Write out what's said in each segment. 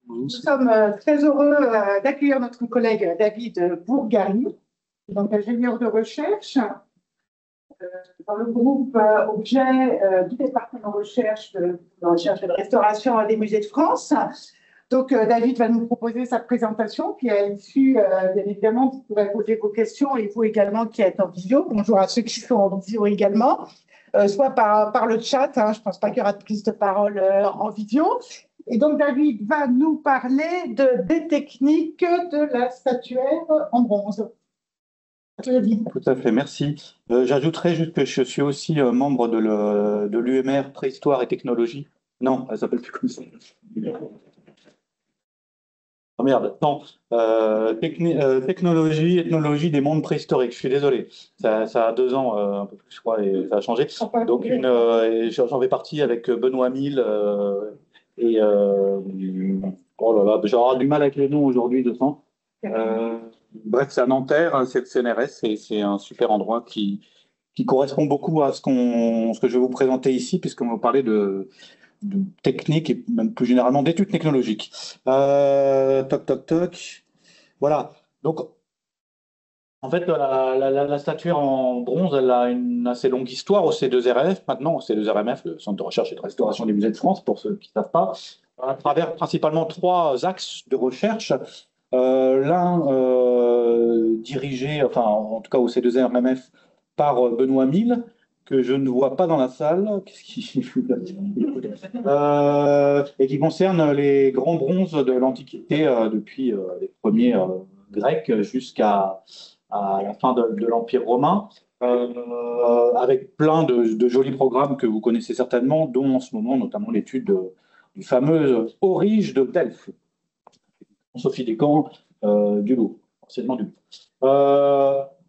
Nous sommes très heureux d'accueillir notre collègue David Bourgari, donc ingénieur de recherche dans le groupe objet du département de recherche et de restauration des musées de France. Donc, David va nous proposer sa présentation, puis à l'issue, bien évidemment, vous pourrez poser vos questions et vous également qui êtes en visio. Bonjour à ceux qui sont en visio également, soit par le chat. Je ne pense pas qu'il y aura de prise de parole en visio. Et donc, David va nous parler des techniques de la statuaire en bronze. Tout à fait, merci. J'ajouterais juste que je suis aussi membre de l'UMR Préhistoire et Technologie. Non, elle s'appelle plus comme ça. Oh merde, non. Technologie, ethnologie des mondes préhistoriques. Je suis désolé. Ça a 2 ans, un peu plus, je crois, et ça a changé. Donc, j'en fais partie avec Benoît Mille et oh là là, j'aurai du mal avec les noms aujourd'hui, de temps. Bref, c'est à Nanterre, c'est le CNRS, et c'est un super endroit qui correspond beaucoup à ce que je vais vous présenter ici, puisqu'on va vous parler de technique et même plus généralement d'études technologiques. Toc, toc, toc. Voilà. Donc, en fait, la statuaire en bronze, elle a une assez longue histoire au C2RMF, maintenant, au C2RMF, le Centre de recherche et de restauration des musées de France, pour ceux qui ne savent pas, à travers principalement 3 axes de recherche. L'un dirigé, enfin, en tout cas au C2RMF, par Benoît Mille, que je ne vois pas dans la salle, et qui concerne les grands bronzes de l'Antiquité, depuis les premiers Grecs jusqu'à la fin de l'Empire romain, avec plein de jolis programmes que vous connaissez certainement, dont en ce moment notamment l'étude du fameux Aurige de Delphes, Sophie Descamps du Louvre, anciennement du Louvre.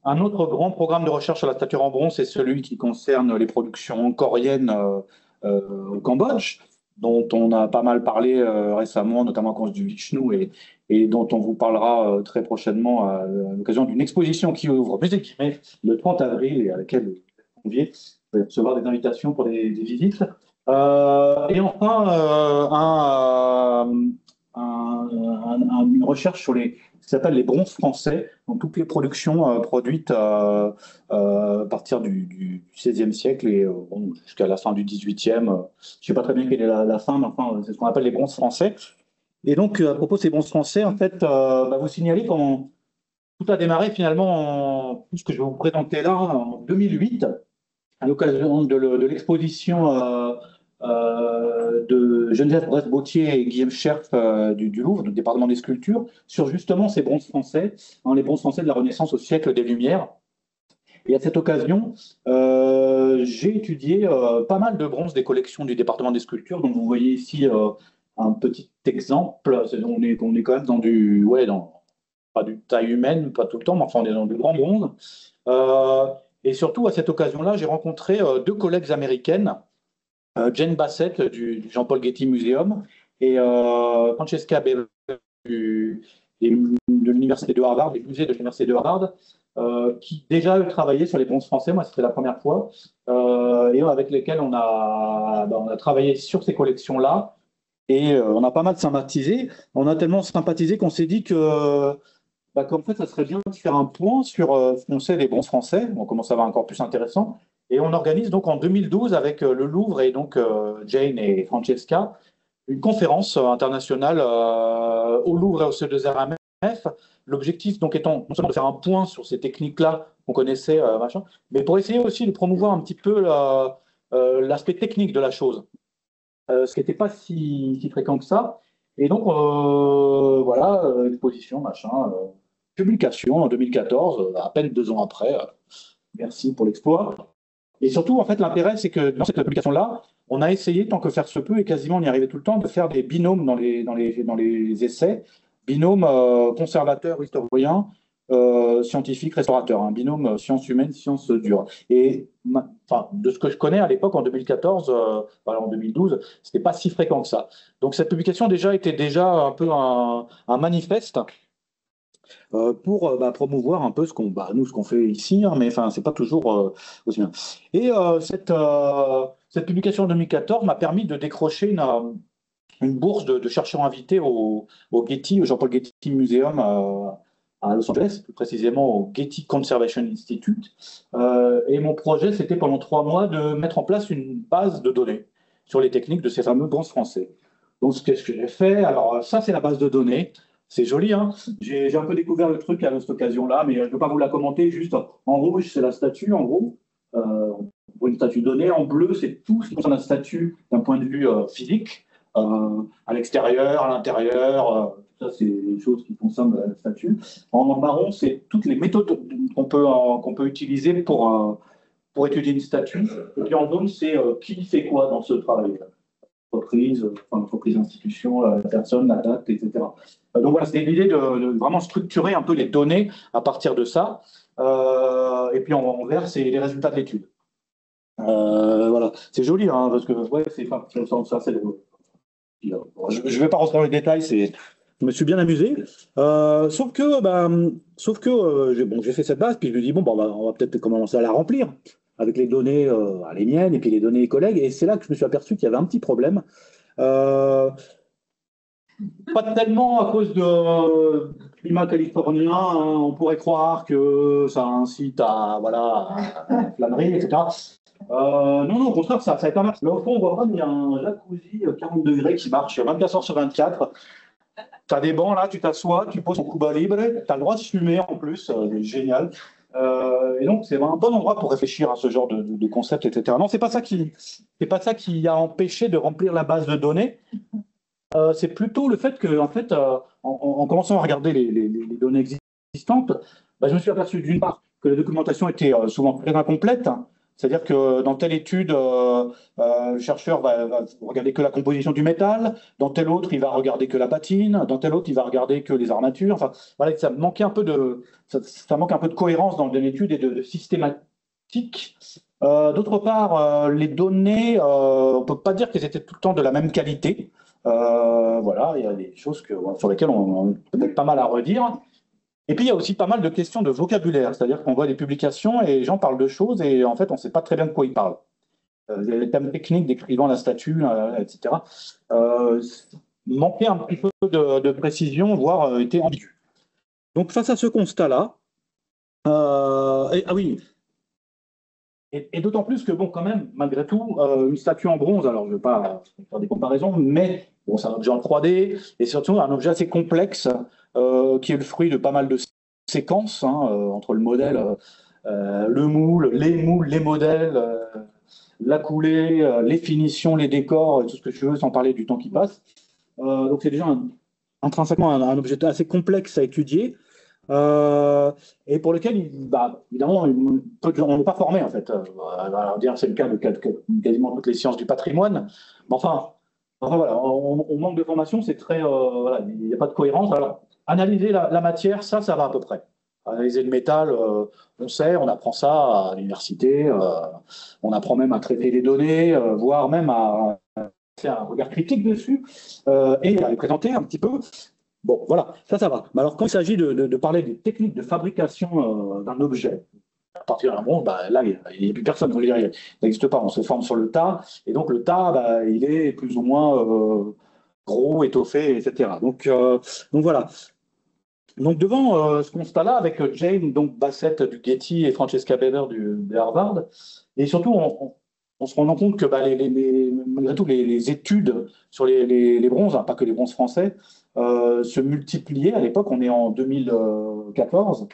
Un autre grand programme de recherche sur la statuaire en bronze, c'est celui qui concerne les productions angkoriennes au Cambodge, dont on a pas mal parlé récemment, notamment à cause du Vishnu, et dont on vous parlera très prochainement à l'occasion d'une exposition qui ouvre Musée le 30 avril et à laquelle vous êtes conviés. Vous pouvez recevoir des invitations pour des visites. Et enfin, une recherche sur ce qui s'appelle les bronzes français, donc toutes les productions produites à partir du XVIe siècle et jusqu'à la fin du XVIIIe. Je ne sais pas très bien quelle est la fin, mais enfin, c'est ce qu'on appelle les bronzes français. Et donc, à propos de ces bronzes français, en fait, vous signalez quand tout a démarré finalement, tout ce que je vais vous présenter là, en 2008, à l'occasion de l'exposition de Geneviève Brest-Bautier et Guillaume Scherf du Louvre, du département des sculptures, sur justement ces bronzes français, les bronzes français de la Renaissance au siècle des Lumières. Et à cette occasion, j'ai étudié pas mal de bronzes des collections du département des sculptures. Donc vous voyez ici un petit exemple. On est quand même dans pas du taille humaine, pas tout le temps, mais enfin on est dans du grand bronze. Et surtout, à cette occasion-là, j'ai rencontré 2 collègues américaines, Jane Bassett du Jean-Paul Getty Museum et Francesca Bever de l'Université de Harvard, des musées de l'Université de Harvard, qui déjà travaillaient sur les bronzes français. Moi, c'était la première fois, et avec lesquels on a travaillé sur ces collections-là. Et on a pas mal sympathisé. On a tellement sympathisé qu'on s'est dit qu'en fait, ça serait bien de faire un point sur ce qu'on sait des bronzes français. On commence à avoir encore plus intéressant. Et on organise donc en 2012 avec le Louvre et donc Jane et Francesca une conférence internationale au Louvre et au C2RMF. L'objectif donc étant non seulement de faire un point sur ces techniques-là qu'on connaissait, mais pour essayer aussi de promouvoir un petit peu l'aspect technique de la chose, ce qui n'était pas si fréquent que ça. Et donc voilà, exposition, publication en 2014, à peine 2 ans après. Merci pour l'exploit. Et surtout, en fait, l'intérêt, c'est que dans cette publication-là, on a essayé, tant que faire se peut, et quasiment on y arrivait tout le temps, de faire des binômes dans les essais, binômes conservateurs, historiens, scientifiques, restaurateurs, un binôme sciences humaines, sciences dures. Et de ce que je connais à l'époque, en 2014, en 2012, c'était pas si fréquent que ça. Donc cette publication était déjà un peu un manifeste pour promouvoir un peu ce qu'on fait ici, mais enfin, c'est pas toujours aussi bien. Et cette publication en 2014 m'a permis de décrocher une bourse de chercheurs invités au Getty, au Jean-Paul Getty Museum à Los Angeles, plus précisément au Getty Conservation Institute. Et mon projet, c'était pendant 3 mois de mettre en place une base de données sur les techniques de ces fameux bronzes français. Donc, qu'est-ce que j'ai fait? Alors, ça, c'est la base de données. C'est joli, hein? J'ai un peu découvert le truc à cette occasion-là, mais je ne peux pas vous la commenter. Juste en rouge, c'est la statue, en gros. Pour une statue donnée. En bleu, c'est tout ce qui concerne la statue d'un point de vue physique, à l'extérieur, à l'intérieur. Ça, c'est les choses qui concernent la statue. En marron, c'est toutes les méthodes qu'on peut utiliser pour étudier une statue. Et puis en jaune, c'est qui fait quoi dans ce travail. L'entreprise, l'institution, la personne, la date, etc. Donc voilà, c'était l'idée de vraiment structurer un peu les données à partir de ça. Et puis en vert, c'est les résultats de l'étude. Voilà, c'est joli, hein, parce que ouais, ça, c'est je ne vais pas rentrer dans les détails, je me suis bien amusé. Sauf que, j'ai fait cette base, puis je me dis, bon, on va peut-être commencer à la remplir avec les données, les miennes, et puis les données des collègues. Et c'est là que je me suis aperçu qu'il y avait un petit problème. Pas tellement à cause du climat californien, hein, on pourrait croire que ça incite à la flânerie, etc. Non, au contraire, ça est pas mal. Mais au fond, on voit pas, il y a un jacuzzi 40 degrés qui marche 24 heures sur 24. Tu as des bancs là, tu t'assois, tu poses ton Cuba Libre, tu as le droit de fumer en plus, c'est génial. Et donc, c'est un bon endroit pour réfléchir à ce genre de concept, etc. Non, c'est pas ça qui a empêché de remplir la base de données. C'est plutôt le fait que, en fait, en commençant à regarder les données existantes, je me suis aperçu d'une part que la documentation était souvent très incomplète. C'est-à-dire que dans telle étude, le chercheur va regarder que la composition du métal, dans telle autre, il va regarder que la patine, dans telle autre, il va regarder que les armatures. Enfin, voilà, ça manque un peu de cohérence dans l'étude et de systématique. D'autre part, les données, on ne peut pas dire qu'elles étaient tout le temps de la même qualité. Voilà, il y a des choses sur lesquelles on a peut-être pas mal à redire. Et puis, il y a aussi pas mal de questions de vocabulaire, c'est-à-dire qu'on voit des publications et les gens parlent de choses et en fait, on ne sait pas très bien de quoi ils parlent. Il y a les thèmes techniques décrivant la statue, etc. Manquait un petit peu de précision, voire était ambigu. Donc, face à ce constat-là, oui, et d'autant plus que, bon, quand même, malgré tout, une statue en bronze, alors je ne vais pas faire des comparaisons, mais bon, c'est un objet en 3D et surtout un objet assez complexe qui est le fruit de pas mal de séquences entre le modèle, le moule, les modèles, la coulée, les finitions, les décors, tout ce que tu veux, sans parler du temps qui passe. Donc c'est déjà intrinsèquement un objet assez complexe à étudier. Et pour lequel, évidemment, on n'est pas formé, en fait. C'est le cas de quasiment toutes les sciences du patrimoine. Mais enfin voilà, on manque de formation, c'est très. Il n'y a pas de cohérence. Alors, analyser la matière, ça va à peu près. Analyser le métal, on sait, on apprend ça à l'université, on apprend même à traiter les données, voire même à faire un regard critique dessus et à les présenter un petit peu. Bon, voilà, ça va. Mais alors, quand il s'agit de parler des techniques de fabrication d'un objet, à partir d'un moment, là, il n'y a plus personne. Il n'existe pas, on se forme sur le tas. Et donc, le tas, il est plus ou moins gros, étoffé, etc. Donc voilà. Donc, devant ce constat-là, avec Jane Bassett du Getty et Francesca Beder de Harvard, et surtout, on se rend compte que malgré tout, les études sur les bronzes, pas que les bronzes français, se multiplier. À l'époque, on est en 2014,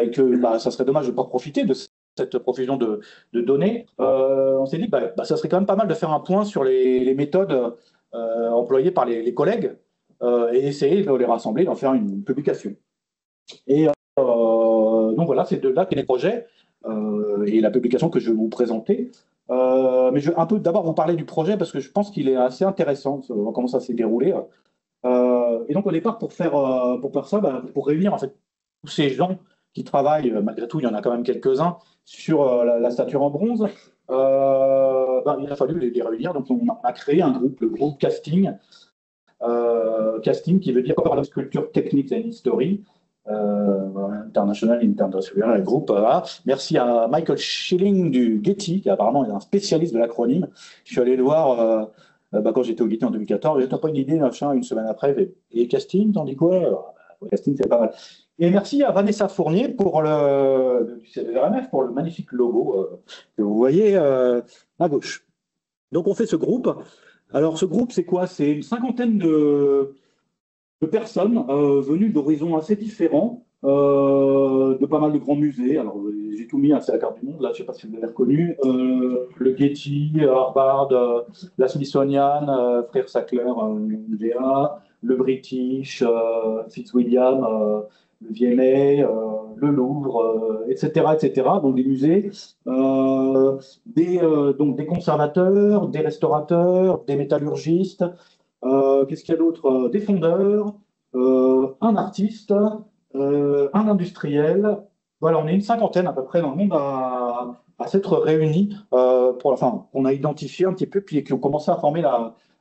et que ça serait dommage de ne pas profiter de cette profusion de données. On s'est dit ça serait quand même pas mal de faire un point sur les méthodes employées par les collègues et essayer de les rassembler, d'en faire une publication. Et donc voilà, c'est de là qu'est le projet et la publication que je vais vous présenter. Mais je vais un peu d'abord vous parler du projet parce que je pense qu'il est assez intéressant, comment ça s'est déroulé. Et donc au départ, pour faire ça, pour réunir en fait tous ces gens qui travaillent, malgré tout, il y en a quand même quelques-uns, sur la stature en bronze, il a fallu les réunir. Donc on a créé un groupe, le groupe Casting. Casting qui veut dire Corporate Sculpture Techniques and History. International, le groupe. Merci à Michael Schilling du Getty, qui apparemment est un spécialiste de l'acronyme. Je suis allé le voir quand j'étais au Getty en 2014. T'as pas une idée, machin, une semaine après, et casting, t'en dis quoi? Casting, c'est pas mal. Et merci à Vanessa Fournier pour du CVRMF pour le magnifique logo que vous voyez à gauche. Donc on fait ce groupe. Alors ce groupe, c'est quoi? C'est une cinquantaine de personnes venues d'horizons assez différents, de pas mal de grands musées. Alors j'ai tout mis, hein, c'est la carte du monde, là, je ne sais pas si vous avez reconnu. Le Getty, Harvard, la Smithsonian, Frère Sackler, MGA, le British, Fitzwilliam, le VMA, le Louvre, etc., etc. Donc des musées, donc des conservateurs, des restaurateurs, des métallurgistes. Qu'est-ce qu'il y a d'autre? Des fondeurs, un artiste, un industriel. Voilà, on est une cinquantaine à peu près dans le monde à s'être réunis enfin, on a identifié un petit peu, puis qui ont commencé à former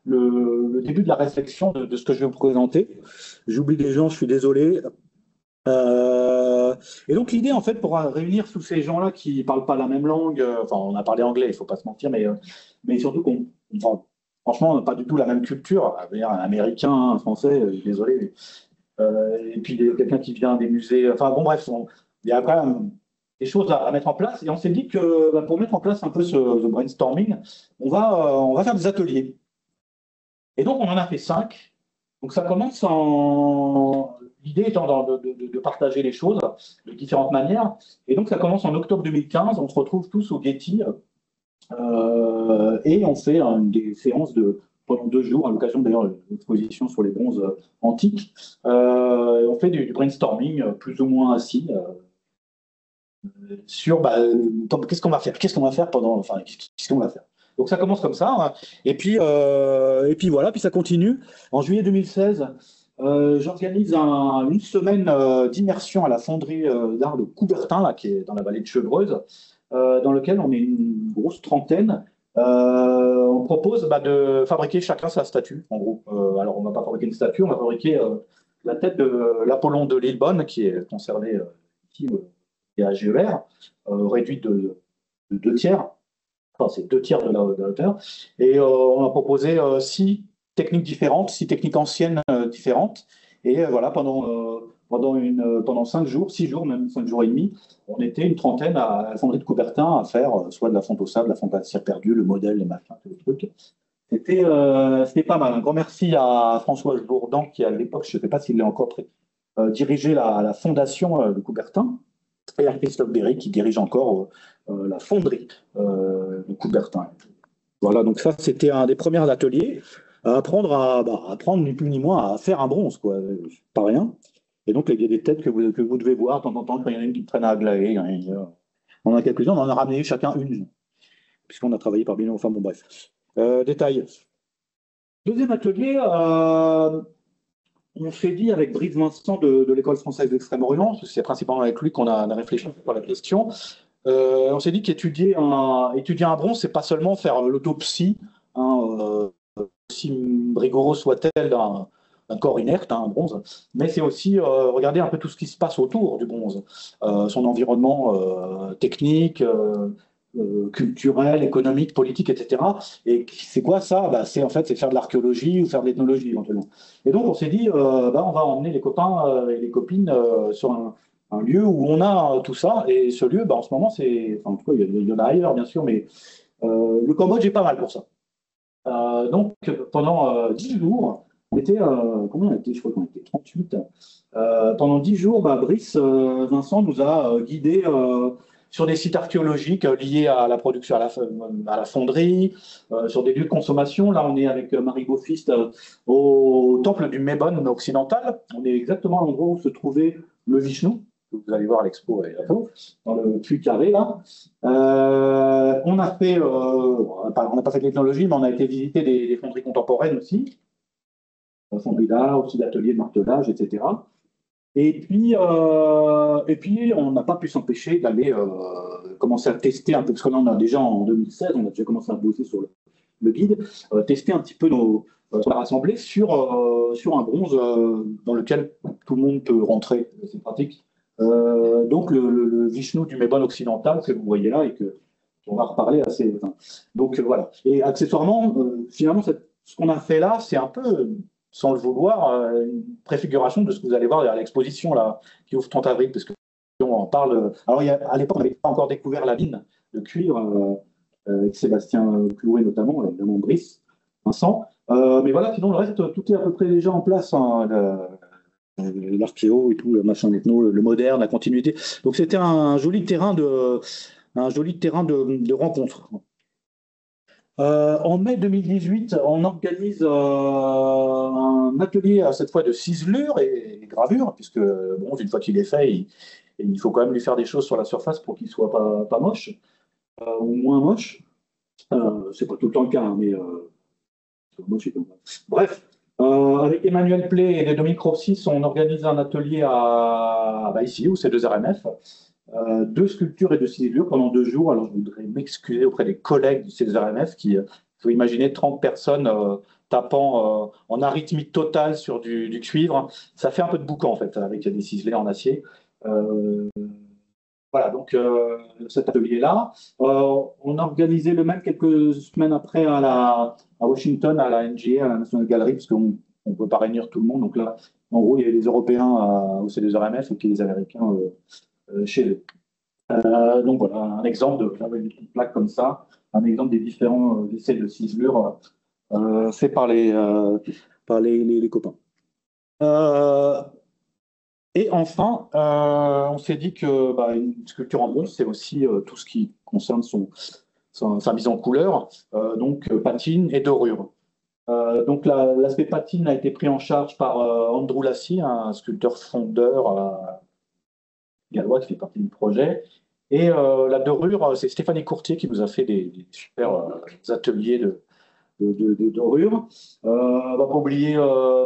le début de la réflexion de ce que je vais vous présenter. J'oublie des gens, je suis désolé. Euh, et donc l'idée, en fait, pour réunir tous ces gens-là qui ne parlent pas la même langue, enfin, on a parlé anglais, il ne faut pas se mentir, mais surtout enfin, franchement, on n'a pas du tout la même culture. Un américain, un français, désolé. Et puis quelqu'un qui vient des musées. Enfin bon, bref, il y a quand même des choses à mettre en place. Et on s'est dit que pour mettre en place un peu ce brainstorming, on va faire des ateliers. Et donc, on en a fait 5. Donc, ça commence en. L'idée étant de partager les choses de différentes manières. Et donc, ça commence en octobre 2015. On se retrouve tous au Getty et on fait des séances pendant 2 jours, à l'occasion d'ailleurs de l'exposition sur les bronzes antiques. On fait du brainstorming plus ou moins assis sur qu'est-ce qu'on va faire, enfin, qu'est-ce qu'on va faire. Donc ça commence comme ça, hein. Et puis voilà, puis ça continue. En juillet 2016, j'organise une semaine d'immersion à la fonderie d'art de Coubertin, là, qui est dans la vallée de Chevreuse, dans lequel on est une grosse trentaine. On propose de fabriquer chacun sa statue, en gros. Alors on ne va pas fabriquer une statue, on va fabriquer la tête de l'Apollon de Lillebonne, qui est conservé ici et à GER, réduite de 2 tiers. Enfin, c'est 2 tiers de la hauteur. Et on a proposé 6 techniques différentes, 6 techniques anciennes différentes. Et voilà, pendant 5 jours, 6 jours, même 5 jours et demi, on était une trentaine à la fonderie de Coubertin à faire soit de la fonte au sable, la fonte à cire perdue, le modèle, les machins, tous les trucs. C'était pas mal. Un grand merci à François Jourdan, qui à l'époque, je ne sais pas s'il l'est encore, dirigeait la fondation de Coubertin, et à Christophe Berry, qui dirige encore la fonderie de Coubertin. Voilà, donc ça, c'était un des premiers ateliers, à apprendre ni plus ni moins à faire un bronze, quoi. Pas rien. Et donc, il y a des têtes que vous devez voir de temps en temps, quand il y en a une qui traîne à glaer. On en a quelques-uns, on en a ramené chacun une, puisqu'on a travaillé par binôme. Enfin bon, bref. Détail. Deuxième atelier, on s'est dit avec Brice Vincent de l'École française d'Extrême-Orient, parce que c'est principalement avec lui qu'on a réfléchi sur la question. On s'est dit qu'étudier un bronze, c'est pas seulement faire l'autopsie, hein, aussi rigoureuse soit-elle d'un corps inerte, hein, un bronze, mais c'est aussi regarder un peu tout ce qui se passe autour du bronze, son environnement technique, culturel, économique, politique, etc. Et c'est quoi ça? C'est faire de l'archéologie ou faire de l'ethnologie éventuellement. Et donc on s'est dit, on va emmener les copains et les copines sur un lieu où on a tout ça. Et ce lieu, en ce moment, en tout cas, il y en a ailleurs bien sûr, mais le Cambodge est pas mal pour ça. Donc pendant 10 jours, on était, combien on était? Je crois qu'on était 38. Pendant 10 jours, Brice Vincent nous a guidés sur des sites archéologiques liés à la production, à la fonderie, sur des lieux de consommation. Là, on est avec Marie Beaufist au temple du Mébon occidental. On est exactement à l'endroit où se trouvait le Vishnu. Vous allez voir l'expo dans le puits carré là. On n'a pas fait de l'ethnologie, mais on a été visiter des fonderies contemporaines aussi, fonderies d'art, aussi d'ateliers de martelage, etc. Et puis on n'a pas pu s'empêcher d'aller commencer à tester un peu, parce que là, on a déjà en 2016, on a déjà commencé à bosser sur le guide, tester un petit peu sur la rassemblée sur un bronze dans lequel tout le monde peut rentrer, c'est pratique. Donc le Vishnu du Mébon occidental que vous voyez là et on va reparler assez. Donc voilà. Et accessoirement, finalement, ce qu'on a fait là, c'est un peu, sans le vouloir, une préfiguration de ce que vous allez voir à l'exposition là, qui ouvre 30 avril, parce que on en parle. Alors, à l'époque, on n'avait pas encore découvert la mine de cuivre, avec Sébastien Clouet notamment, évidemment Brice, Vincent. Mais voilà, sinon, le reste, tout est à peu près déjà en place. Hein, l'archéo et tout, le machin ethno, le moderne, la continuité. Donc, c'était un joli terrain de rencontre. En mai 2018, on organise un atelier, cette fois de ciselure et gravure, puisque, bon, une fois qu'il est fait, il faut quand même lui faire des choses sur la surface pour qu'il ne soit pas moche, ou moins moche. C'est pas tout le temps le cas, hein, mais moche, bref, avec Emmanuel Play et Dominique Ropsis, on organise un atelier ici, au C2RMF, de sculpture et de ciselure pendant 2 jours. Alors, je voudrais m'excuser auprès des collègues du C2RMF qui, il faut imaginer 30 personnes tapant en arythmie totale sur du cuivre. Ça fait un peu de boucan, en fait, avec des ciselés en acier. Voilà, donc cet atelier-là. On a organisé le même quelques semaines après à Washington, à la NGA, à la National Gallery, parce qu'on ne peut pas réunir tout le monde. Donc là, en gros, il y a les Européens au C2RMF et puis les Américains chez eux. Donc voilà, un exemple une plaque comme ça, un exemple des différents essais de ciselure faits par les copains. Et enfin, on s'est dit que une sculpture en bronze, c'est aussi tout ce qui concerne sa mise en couleur, donc patine et dorure. Donc l'aspect patine a été pris en charge par Andrew Lassie, un sculpteur fondeur gallois qui fait partie du projet. Et la dorure, c'est Stéphanie Courtier qui nous a fait des super ateliers de dorure. On va pas oublier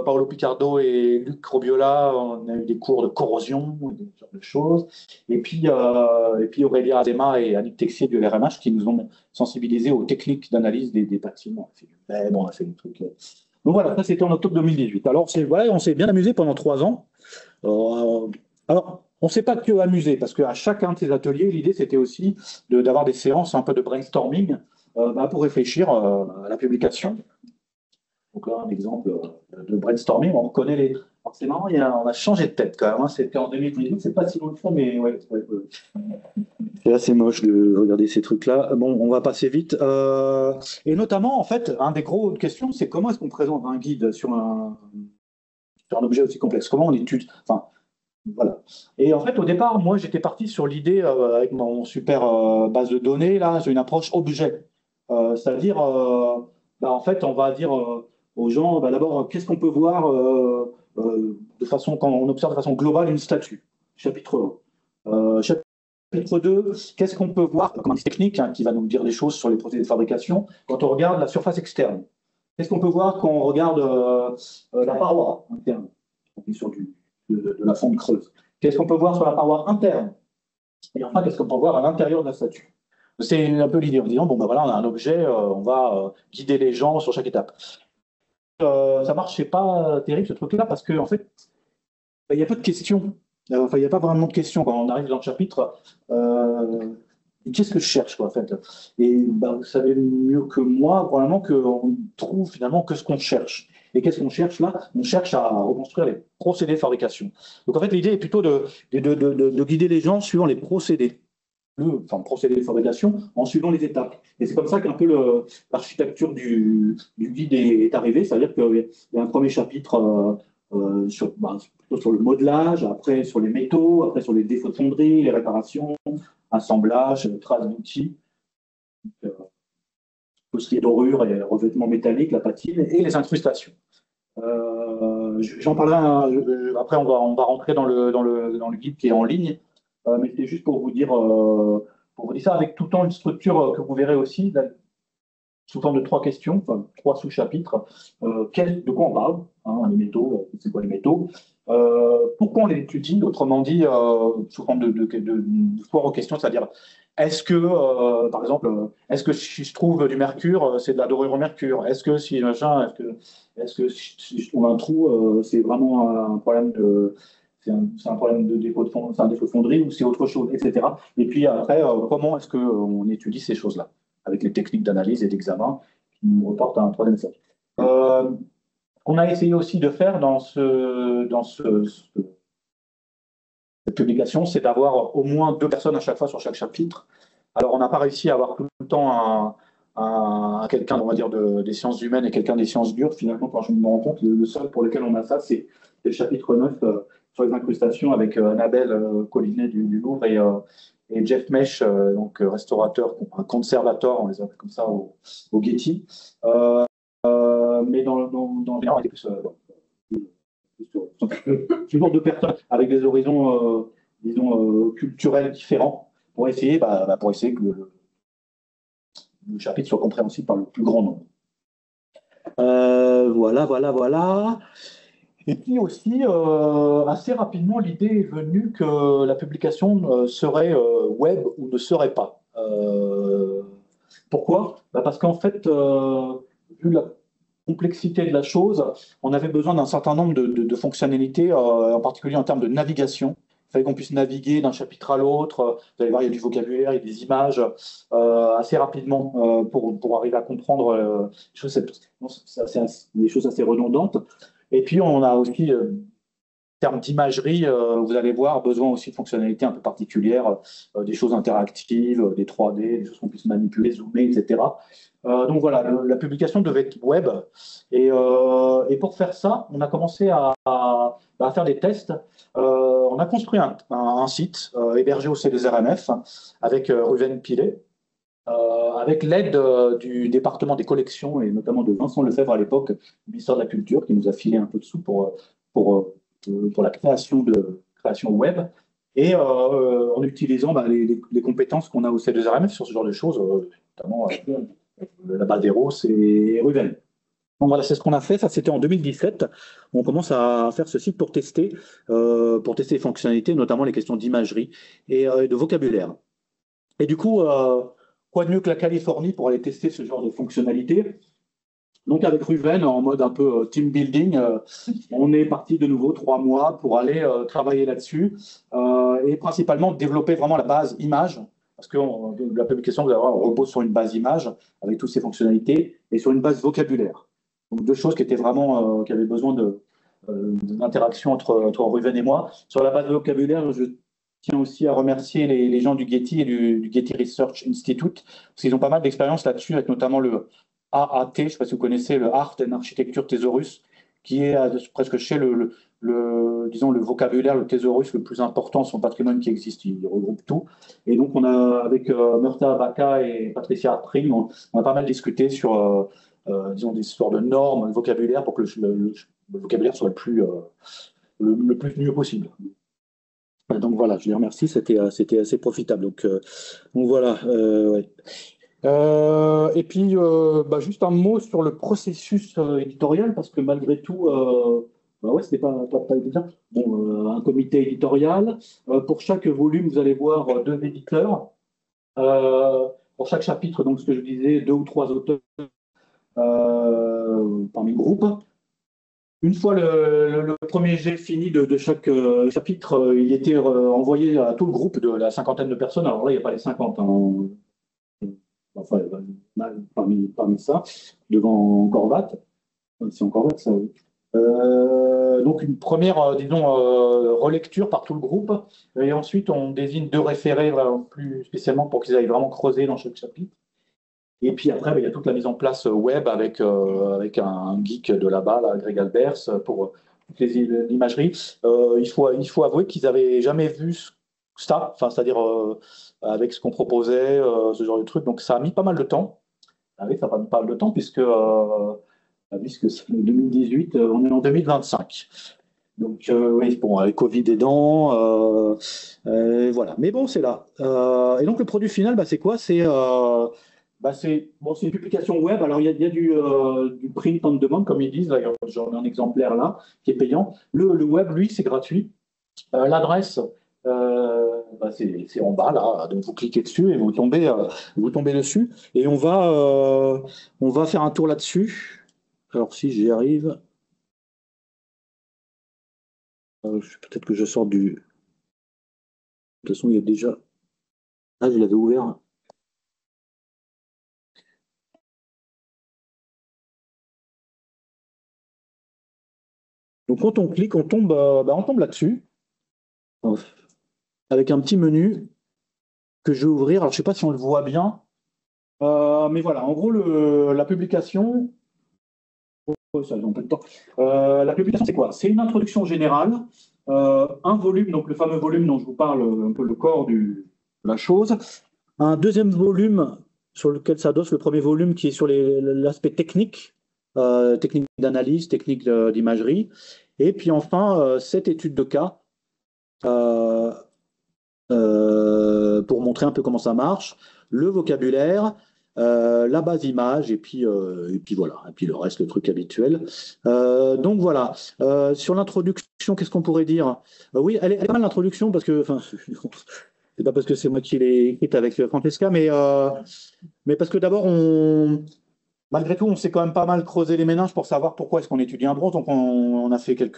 Paolo Picardo et Luc Robiola, on a eu des cours de corrosion, des sortes de choses. Et puis Aurélia Azema et Annick Texier de l'RMH qui nous ont sensibilisés aux techniques d'analyse des patines. On a fait des trucs. Donc voilà, ça c'était en octobre 2018. Alors voilà, on s'est bien amusé pendant 3 ans. Alors, on ne s'est pas que amusé, parce qu'à chacun de ces ateliers, l'idée c'était aussi d'avoir des séances un peu de brainstorming pour réfléchir à la publication. Donc là, un exemple de brainstorming, on reconnaît les. Alors, c'est marrant, on a changé de tête quand même. Hein. C'était en 2018, c'est pas si loin de ça, mais ouais. C'est assez moche de regarder ces trucs-là. Bon, on va passer vite. Et notamment, en fait, un des gros questions, c'est comment est-ce qu'on présente un guide sur un objet aussi complexe? Comment on étudie? Enfin, voilà. Et en fait, au départ, moi, j'étais parti sur l'idée, avec mon super base de données, là, sur une approche objet. C'est-à-dire, en fait, on va dire aux gens, d'abord, qu'est-ce qu'on peut voir quand on observe de façon globale une statue? Chapitre 1. Chapitre 2, qu'est-ce qu'on peut voir comme indice technique qui va nous dire des choses sur les procédés de fabrication quand on regarde la surface externe? Qu'est-ce qu'on peut voir quand on regarde la paroi interne? On est sur de la fonte creuse. Qu'est-ce qu'on peut voir sur la paroi interne? Et enfin, qu'est-ce qu'on peut voir à l'intérieur de la statue? C'est un peu l'idée en disant, bon, voilà, on a un objet, on va guider les gens sur chaque étape. Ça marchait pas terrible, ce truc-là, parce qu'en fait, il n'y a pas de questions. Enfin, il n'y a pas vraiment de questions quand on arrive dans le chapitre. Qu'est-ce que je cherche, quoi, en fait? Et vous savez mieux que moi, probablement, qu'on trouve finalement que ce qu'on cherche. Et qu'est-ce qu'on cherche là? On cherche à reconstruire les procédés de fabrication. Donc en fait, l'idée est plutôt de guider les gens suivant les procédés. Procédés de fabrication en suivant les étapes. Et c'est comme ça qu'un peu l'architecture du guide est arrivée. C'est-à-dire qu'il y a un premier chapitre plutôt sur le modelage, après sur les métaux, après sur les défauts de fonderie, les réparations, assemblage, traces d'outils. Tout ce qui est dorure et revêtement métallique, la patine et les incrustations. J'en parlerai après, on va rentrer dans le guide qui est en ligne, mais c'était juste pour vous dire ça avec tout le temps une structure que vous verrez aussi sous forme de 3 questions, 3 sous-chapitres. De quoi on parle, hein, les métaux, c'est quoi les métaux? Pourquoi on les étudie? Autrement dit, sous forme de foire aux questions, c'est-à-dire est-ce que, par exemple, est-ce que si je trouve du mercure, c'est de la dorure au mercure? Est-ce que si machin, est-ce que si je trouve un trou, c'est vraiment un problème c'est un problème de défaut de fonderie, c'est un défaut de fonderie ou c'est autre chose, etc. Et puis après, comment est-ce qu'on étudie ces choses-là avec les techniques d'analyse et d'examen qui nous reportent à un troisième cercle. On a essayé aussi de faire dans cette publication, c'est d'avoir au moins 2 personnes à chaque fois sur chaque chapitre. Alors, on n'a pas réussi à avoir tout le temps quelqu'un, on va dire, des sciences humaines et quelqu'un des sciences dures. Finalement, quand je me rends compte, le seul pour lequel on a ça, c'est le chapitre 9 sur les incrustations avec Annabelle Collinet du Louvre et Jeff Mesh, donc restaurateur, conservateur, on les appelle comme ça, au Getty. Mais dans les rangs, plus, toujours 2 personnes avec des horizons, disons, culturels différents pour essayer que le chapitre soit compréhensible par le plus grand nombre. Voilà. Et puis aussi, assez rapidement, l'idée est venue que la publication serait web ou ne serait pas. Pourquoi? Parce qu'en fait, vu la complexité de la chose, on avait besoin d'un certain nombre de fonctionnalités, en particulier en termes de navigation. Il fallait qu'on puisse naviguer d'un chapitre à l'autre. Vous allez voir, il y a du vocabulaire, il y a des images assez rapidement pour arriver à comprendre des choses assez redondantes. Et puis, on a aussi, en termes d'imagerie, vous allez voir, besoin aussi de fonctionnalités un peu particulières, des choses interactives, des 3D, des choses qu'on puisse manipuler, zoomer, etc. Donc voilà, la publication devait être web. Et pour faire ça, on a commencé à faire des tests. On a construit un site hébergé au CDRMF avec Ruven Pilet, avec l'aide du département des collections et notamment de Vincent Lefebvre à l'époque, ministère de la Culture, qui nous a filé un peu de sous pour la création web. Et en utilisant les compétences qu'on a au C2RMF sur ce genre de choses, notamment la base d'Eros et Ruven. Donc voilà, c'est ce qu'on a fait. Ça, c'était en 2017. On commence à faire ce site pour tester les fonctionnalités, notamment les questions d'imagerie et de vocabulaire. Et du coup, quoi de mieux que la Californie pour aller tester ce genre de fonctionnalités? Donc avec Ruven, en mode un peu team building, on est parti de nouveau 3 mois pour aller travailler là-dessus et principalement développer vraiment la base image, parce que la publication vous allez voir, repose sur une base image avec toutes ces fonctionnalités et sur une base vocabulaire. Donc 2 choses qui étaient vraiment, qui avaient besoin d'interaction entre Ruven et moi. Sur la base vocabulaire, je tiens aussi à remercier les gens du Getty et du Getty Research Institute, parce qu'ils ont pas mal d'expérience là-dessus, avec notamment le AAT, je ne sais pas si vous connaissez, le Art and Architecture Thesaurus, qui est presque chez disons, le vocabulaire, le thésaurus le plus important, son patrimoine qui existe, il regroupe tout. Et donc, on a, avec Murta Abaka et Patricia Hartring, on a pas mal discuté sur, disons, des histoires de normes, de vocabulaire, pour que le vocabulaire soit le plus mieux possible. Donc voilà, je les remercie, c'était assez profitable. Donc voilà, ouais. Et puis, juste un mot sur le processus éditorial, parce que malgré tout, ouais, c'était pas évident. Bon, un comité éditorial. Pour chaque volume, vous allez voir 2 éditeurs. Pour chaque chapitre, donc ce que je disais, 2 ou 3 auteurs parmi le groupe. Une fois le premier jet fini de chaque chapitre, il était envoyé à tout le groupe de la 50aine de personnes. Alors là, il n'y a pas les 50, hein. Enfin, parmi ça, devant Corvat, c'est en Corvat, ça, oui. Donc une première, disons, relecture par tout le groupe, et ensuite on désigne 2 référés plus spécialement pour qu'ils aillent vraiment creuser dans chaque chapitre. Et puis après, il y a toute la mise en place web avec un geek de là-bas, là, Greg Albers, pour l'imagerie. Il faut avouer qu'ils n'avaient jamais vu ça, enfin, c'est-à-dire avec ce qu'on proposait, ce genre de truc. Donc ça a mis pas mal de temps. Ah oui, ça a mis pas mal de temps puisque c'est 2018, on est en 2025. Donc oui, bon, avec Covid aidant, voilà. Mais bon, c'est là. Et donc le produit final, c'est quoi? C'est une publication web. Alors, il y a du print on demand, comme ils disent. D'ailleurs, j'en ai un exemplaire là, qui est payant. Le web, lui, c'est gratuit. L'adresse, c'est en bas, là. Donc, vous cliquez dessus et vous tombez dessus. Et on va faire un tour là-dessus. Alors, si j'y arrive. Peut-être que je sors du. De toute façon, il y a déjà. Ah, je l'avais ouvert. Donc quand on clique, on tombe là-dessus, avec un petit menu que je vais ouvrir. Alors je ne sais pas si on le voit bien, mais voilà, en gros, la publication, oh, ça prend un peu de temps. La publication, c'est quoi? C'est une introduction générale, un volume, donc le fameux volume dont je vous parle, un peu le corps de la chose, un deuxième volume sur lequel s'adosse le premier volume qui est sur l'aspect technique, technique d'analyse, technique d'imagerie, et puis enfin, 7 études de cas euh, pour montrer un peu comment ça marche, le vocabulaire, la base image, et puis voilà, et puis le reste, le truc habituel. Donc voilà. Sur l'introduction, qu'est-ce qu'on pourrait dire? Oui, elle est pas mal l'introduction, parce que, enfin, c'est pas parce que c'est moi qui l'ai écrite avec Francesca, mais parce que d'abord, malgré tout, on s'est quand même pas mal creusé les méninges pour savoir pourquoi est-ce qu'on étudie un bronze. Donc, on a fait quelques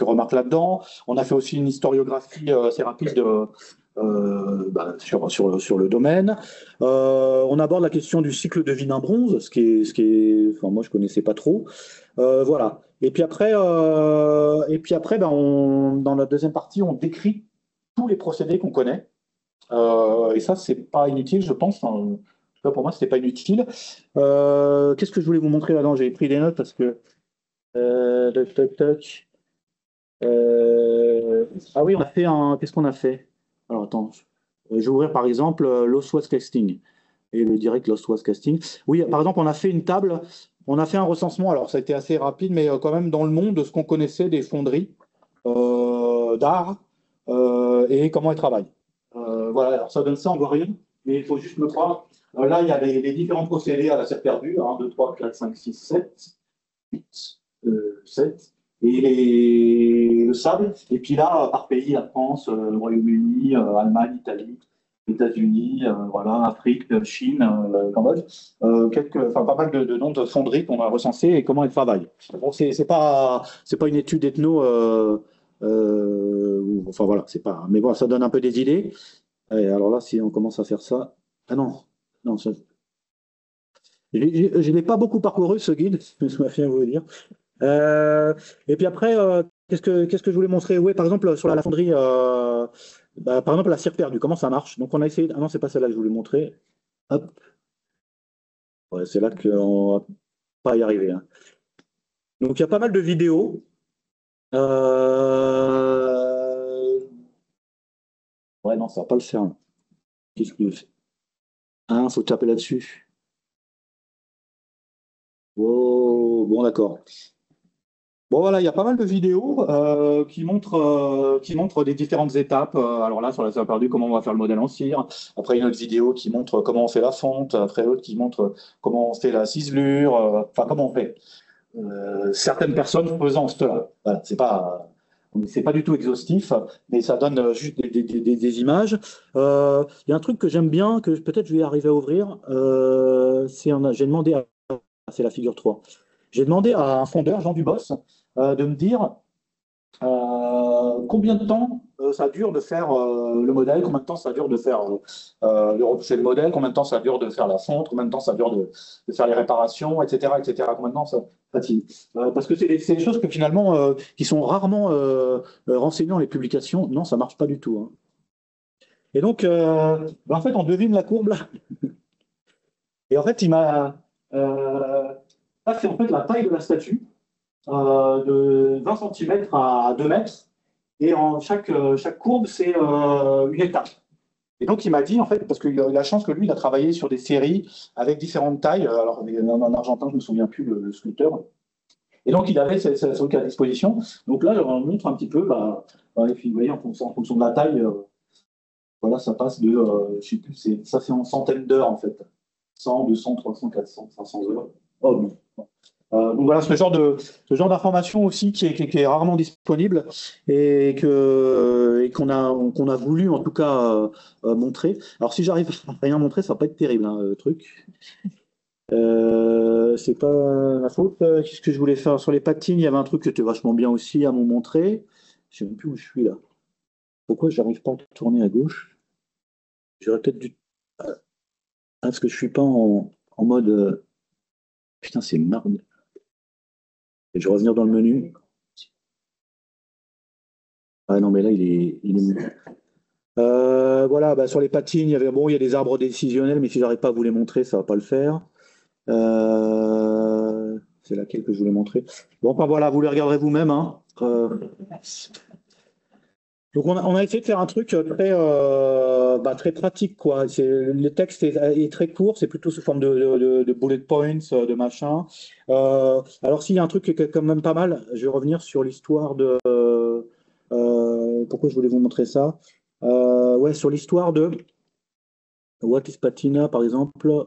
remarques là-dedans. On a fait aussi une historiographie assez rapide sur le domaine. On aborde la question du cycle de vie d'un bronze, enfin, moi, je connaissais pas trop. Voilà. Et puis après, dans la deuxième partie, on décrit tous les procédés qu'on connaît. Et ça, c'est pas inutile, je pense. Enfin, en tout cas, pour moi, c'était pas inutile. Qu'est-ce que je voulais vous montrer là-dedans? J'ai pris des notes parce que. Toc, toc, toc. Ah oui, on a fait un. Qu'est-ce qu'on a fait? Alors attends. Je vais ouvrir par exemple Lost West Casting et le direct Lost West Casting. Oui, par exemple, on a fait une table. On a fait un recensement. Alors, ça a été assez rapide, mais quand même dans le monde de ce qu'on connaissait des fonderies d'art et comment elles travaillent. Voilà, alors ça donne ça, on voit rien, mais il faut juste me croire. Là, il y a les différents procédés à la serre perdue, 1, 2, 3, 4, 5, 6, 7, 8, 7, et le sable. Et puis là, par pays, la France, le Royaume-Uni, Allemagne, Italie, États-Unis, voilà, Afrique, Chine, Cambodge, enfin, pas mal de noms de fonderies qu'on a recensées et comment elles travaillent. Bon, c'est pas une étude ethno, enfin voilà, c'est pas. Mais bon, ça donne un peu des idées. Et alors là, si on commence à faire ça, ah non, non, je ne l'ai pas beaucoup parcouru ce guide, je me souviens vous dire. Et puis après, qu'est-ce que je voulais montrer? Oui, par exemple, sur la fonderie, par exemple, la cire perdue, comment ça marche? Donc, on a essayé. Ah non, c'est pas celle-là que je voulais montrer. Hop. Ouais, c'est là qu'on va pas y arriver, hein. Donc, il y a pas mal de vidéos. Ouais, non, ça va pas le faire. Qu'est-ce qu'il fait? Ah, faut taper là-dessus. Oh, bon, d'accord. Bon, voilà, il y a pas mal de vidéos qui montrent les différentes étapes. Alors là, sur la serre perdue, comment on va faire le modèle en cire. Après, une autre vidéo qui montre comment on fait la fonte. Après, l'autre qui montre comment on fait la ciselure. Enfin, comment on fait. Certaines personnes faisant cela. Voilà, c'est pas du tout exhaustif, mais ça donne juste des images. Il y a un truc que j'aime bien, que peut-être je vais arriver à ouvrir. J'ai demandé c'est la figure 3. J'ai demandé à un fondeur, Jean Dubos, de me dire combien de temps ça dure de faire le modèle, combien de temps ça dure de faire de repousser le modèle, combien de temps ça dure de faire la fonte, combien de temps ça dure de faire les réparations, etc., etc. Combien de temps ça fatigue. Parce que c'est des choses que finalement, qui sont rarement renseignées dans les publications. Non, ça marche pas du tout, hein. Et donc, en fait, on devine la courbe là. Et en fait, il m'a. Là, c'est en fait la taille de la statue, de 20 centimètres à 2 mètres. Et chaque courbe, c'est une étape. Et donc, il m'a dit, en fait, parce qu'il a eu la chance que lui, il a travaillé sur des séries avec différentes tailles. Alors, en argentin, je ne me souviens plus le sculpteur. Et donc, il avait ce truc à disposition. Donc là, on montre un petit peu, et puis, vous voyez, en fonction de la taille, voilà, ça passe de, je sais plus, ça fait en centaines d'heures, en fait. 100, 200, 300, 400, 500 heures. Oh, bon. Donc voilà, ce genre d'information aussi qui est rarement disponible et qu'on a voulu en tout cas montrer. Alors si j'arrive à rien montrer, ça va pas être terrible, hein, le truc. C'est pas ma faute. Qu'est-ce que je voulais faire sur les patines? Il y avait un truc qui était vachement bien aussi à me montrer. Je sais même plus où je suis là. Pourquoi j'arrive pas à tourner à gauche? J'aurais peut-être dû. Parce que je suis pas en mode. Putain, c'est marde. Et je vais revenir dans le menu. Ah non, mais là, il est... Voilà, bah, sur les patines, il y a des arbres décisionnels, mais si j'arrive pas à vous les montrer, ça va pas le faire. C'est laquelle que je voulais montrer. Bon, enfin voilà, vous les regarderez vous-même, hein. Donc on a essayé de faire un truc très pratique, quoi. Le texte est très court, c'est plutôt sous forme de bullet points, de machin. Alors s'il y a un truc qui est quand même pas mal, je vais revenir sur l'histoire de... pourquoi je voulais vous montrer ça? Ouais, sur l'histoire de What is Patina, par exemple.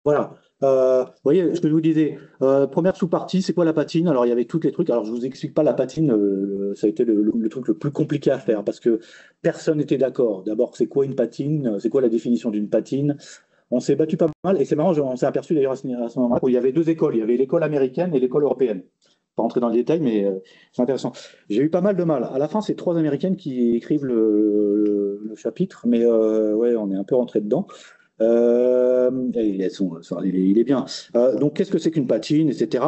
Voilà. Vous voyez ce que je vous disais. Première sous-partie, c'est quoi la patine? Alors, il y avait tous les trucs. Alors, je vous explique pas la patine. Ça a été le truc le plus compliqué à faire parce que personne n'était d'accord. D'abord, c'est quoi une patine? C'est quoi la définition d'une patine? On s'est battu pas mal et c'est marrant. On s'est aperçu d'ailleurs à ce moment-là qu'il y avait deux écoles. Il y avait l'école américaine et l'école européenne. Pas rentrer dans le détail, mais c'est intéressant. J'ai eu pas mal de mal. À la fin, c'est trois Américaines qui écrivent le chapitre, mais ouais, on est un peu rentré dedans. Il est bien. Donc, qu'est-ce que c'est qu'une patine, etc.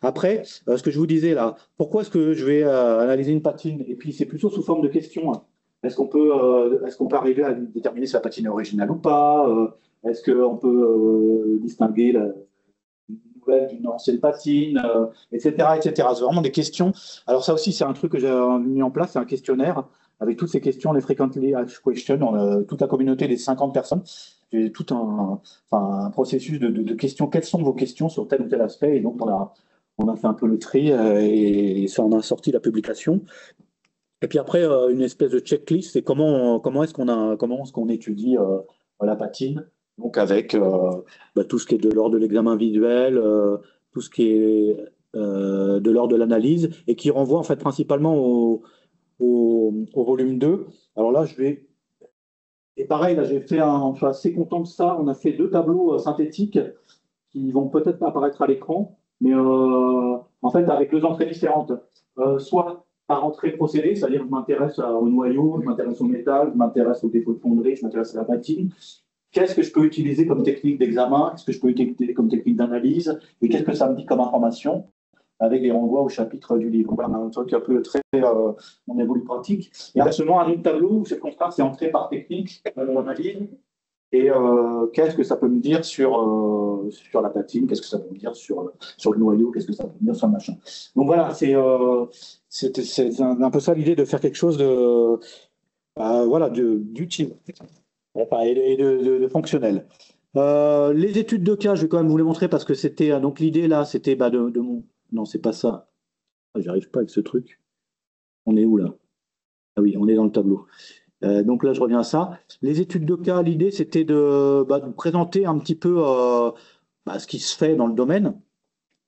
Après, ce que je vous disais là, pourquoi est-ce que je vais analyser une patine? Et puis, c'est plutôt sous forme de questions, hein. Est-ce qu'on peut arriver à déterminer si la patine est originale ou pas? Est-ce qu'on peut distinguer la nouvelle d'une ancienne patine, etc., etc. C'est vraiment des questions. Alors, ça aussi, c'est un truc que j'ai mis en place, c'est un questionnaire avec toutes ces questions, les frequently asked questions, toute la communauté des 50 personnes. J'ai tout un processus de questions. Quelles sont vos questions sur tel ou tel aspect? Et donc, on a fait un peu le tri et ça en a sorti la publication. Et puis après, une espèce de checklist, c'est comment est-ce qu'on étudie la patine. Donc avec tout ce qui est de l'ordre de l'examen visuel, tout ce qui est de l'ordre de l'analyse, et qui renvoie en fait principalement au volume 2. Alors là, et pareil, là, je suis assez content de ça. On a fait deux tableaux synthétiques qui vont peut-être pas apparaître à l'écran, mais en fait avec deux entrées différentes. Soit par entrée procédé, c'est-à-dire je m'intéresse au noyau, je m'intéresse au métal, je m'intéresse au défaut de fonderie, je m'intéresse à la patine. Qu'est-ce que je peux utiliser comme technique d'examen? Qu'est-ce que je peux utiliser comme technique d'analyse? Et qu'est-ce que ça me dit comme information? Avec les renvois au chapitre du livre. Voilà, un truc un peu très on évolue pratique. Et inversement, un autre tableau où c'est le contraire, c'est entrée par technique, analyse. Et qu'est-ce que ça peut me dire sur la patine? Qu'est-ce que ça peut me dire sur le noyau? Qu'est-ce que ça peut me dire sur le machin? Donc voilà, c'est un peu ça l'idée de faire quelque chose d'utile enfin, et de fonctionnel. Les études de cas, je vais quand même vous les montrer parce que c'était donc l'idée là, c'était de mon. Non, c'est pas ça. Ah, j'arrive pas avec ce truc. On est où là? Ah oui, on est dans le tableau. Donc là, je reviens à ça. Les études de cas, l'idée, c'était de présenter un petit peu ce qui se fait dans le domaine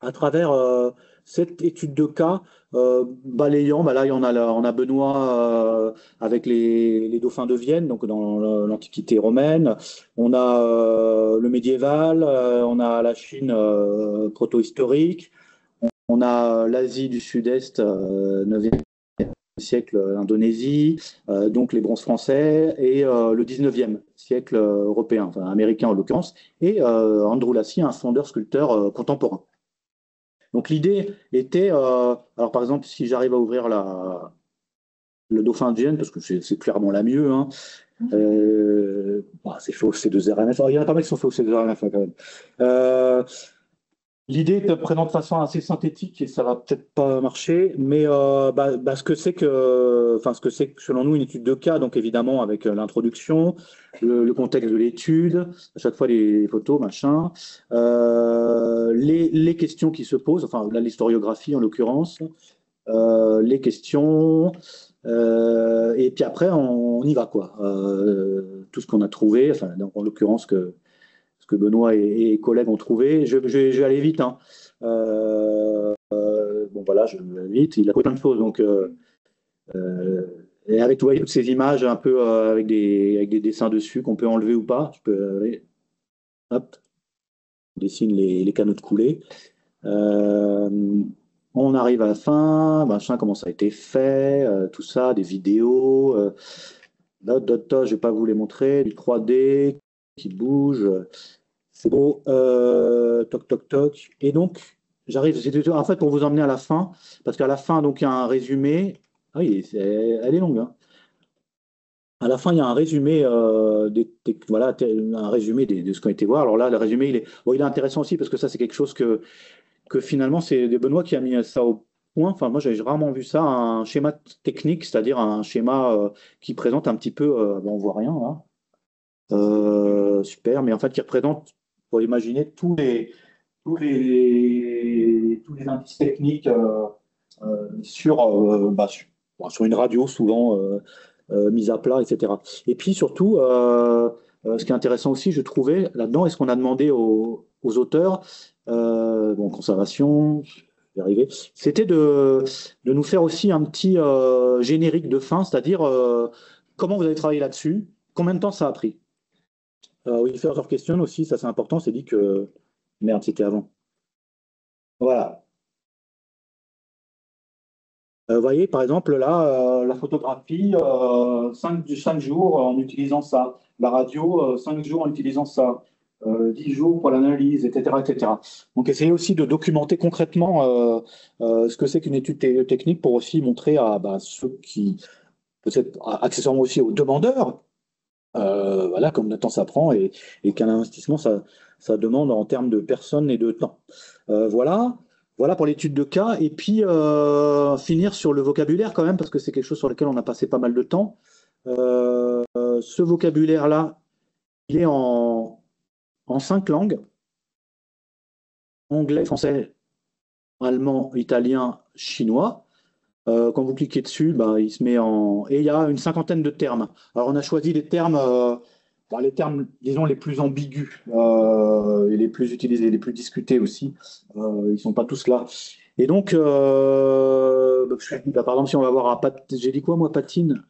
à travers cette étude de cas balayant. Là, on a Benoît avec les dauphins de Vienne, donc dans l'Antiquité romaine. On a le médiéval, on a la Chine proto-historique, on a l'Asie du Sud-Est, 9e siècle, l'Indonésie, donc les bronzes français, et le 19e siècle européen, enfin américain en l'occurrence, et Andrew Lassie, un fondeur-sculpteur contemporain. Donc l'idée était, alors par exemple, si j'arrive à ouvrir le dauphin de Vienne, parce que c'est clairement la mieux, hein, c'est faux, c'est deux RMF. Il y en a pas mal qui sont faux, c'est deux RMF quand même. L'idée te présente de façon assez synthétique et ça va peut-être pas marcher, mais ce que c'est que selon nous une étude de cas, donc évidemment avec l'introduction, le contexte de l'étude, à chaque fois les photos, machin, les questions qui se posent, enfin là l'historiographie en l'occurrence, les questions, et puis après on y va quoi. Tout ce qu'on a trouvé, enfin donc, en l'occurrence ce que Benoît et collègues ont trouvé. Je vais aller vite, hein. Bon, voilà, je vais vite. Il a trouvé plein de choses. Donc, et avec, vous voyez, toutes ces images un peu avec des dessins dessus qu'on peut enlever ou pas. Je peux aller, hop, on dessine les canaux de coulée. On arrive à la fin, machin, comment ça a été fait, tout ça, des vidéos. Je ne vais pas vous les montrer, du 3D qui bouge. C'est beau. Toc, toc, toc. Et donc, j'arrive, c'était en fait pour vous emmener à la fin, parce qu'à la fin, donc, il y a un résumé Ah oui, elle est longue, hein. À la fin, il y a un résumé, voilà, un résumé de ce qu'on a été voir. Alors là, le résumé, bon, il est intéressant aussi parce que ça, c'est quelque chose que finalement, c'est Benoît qui a mis ça au point. Enfin, moi, j'ai rarement vu ça, un schéma technique, c'est-à-dire un schéma qui présente un petit peu, bon, on voit rien là. Super, mais en fait, qui représente, pour imaginer tous les indices techniques sur une radio, souvent mise à plat, etc. Et puis surtout, ce qui est intéressant aussi, je trouvais là-dedans, est ce qu'on a demandé aux auteurs, bon, conservation, je vais y arriver, c'était de nous faire aussi un petit générique de fin, c'est-à-dire comment vous avez travaillé là-dessus, combien de temps ça a pris. Oui, faire leur question aussi, ça c'est important, c'est dit que. Merde, c'était avant. Voilà. Vous voyez, par exemple, là, la photographie, 5 jours en utilisant ça. La radio, 5 jours en utilisant ça. 10 jours pour l'analyse, etc., etc. Donc, essayez aussi de documenter concrètement ce que c'est qu'une étude technique pour aussi montrer à ceux qui, peut-être accessoirement aussi aux demandeurs, voilà, comme le temps ça prend et qu'un investissement, ça demande en termes de personnes et de temps. Voilà. Voilà pour l'étude de cas. Et puis, finir sur le vocabulaire quand même, parce que c'est quelque chose sur lequel on a passé pas mal de temps. Ce vocabulaire-là, il est en 5 langues, anglais, français, allemand, italien, chinois. Quand vous cliquez dessus, il se met en. Et il y a une cinquantaine de termes. Alors, on a choisi les termes, disons, les plus ambigus et les plus utilisés, les plus discutés aussi. Ils ne sont pas tous là. Et donc, par exemple, si on va voir j'ai dit quoi, moi, patine?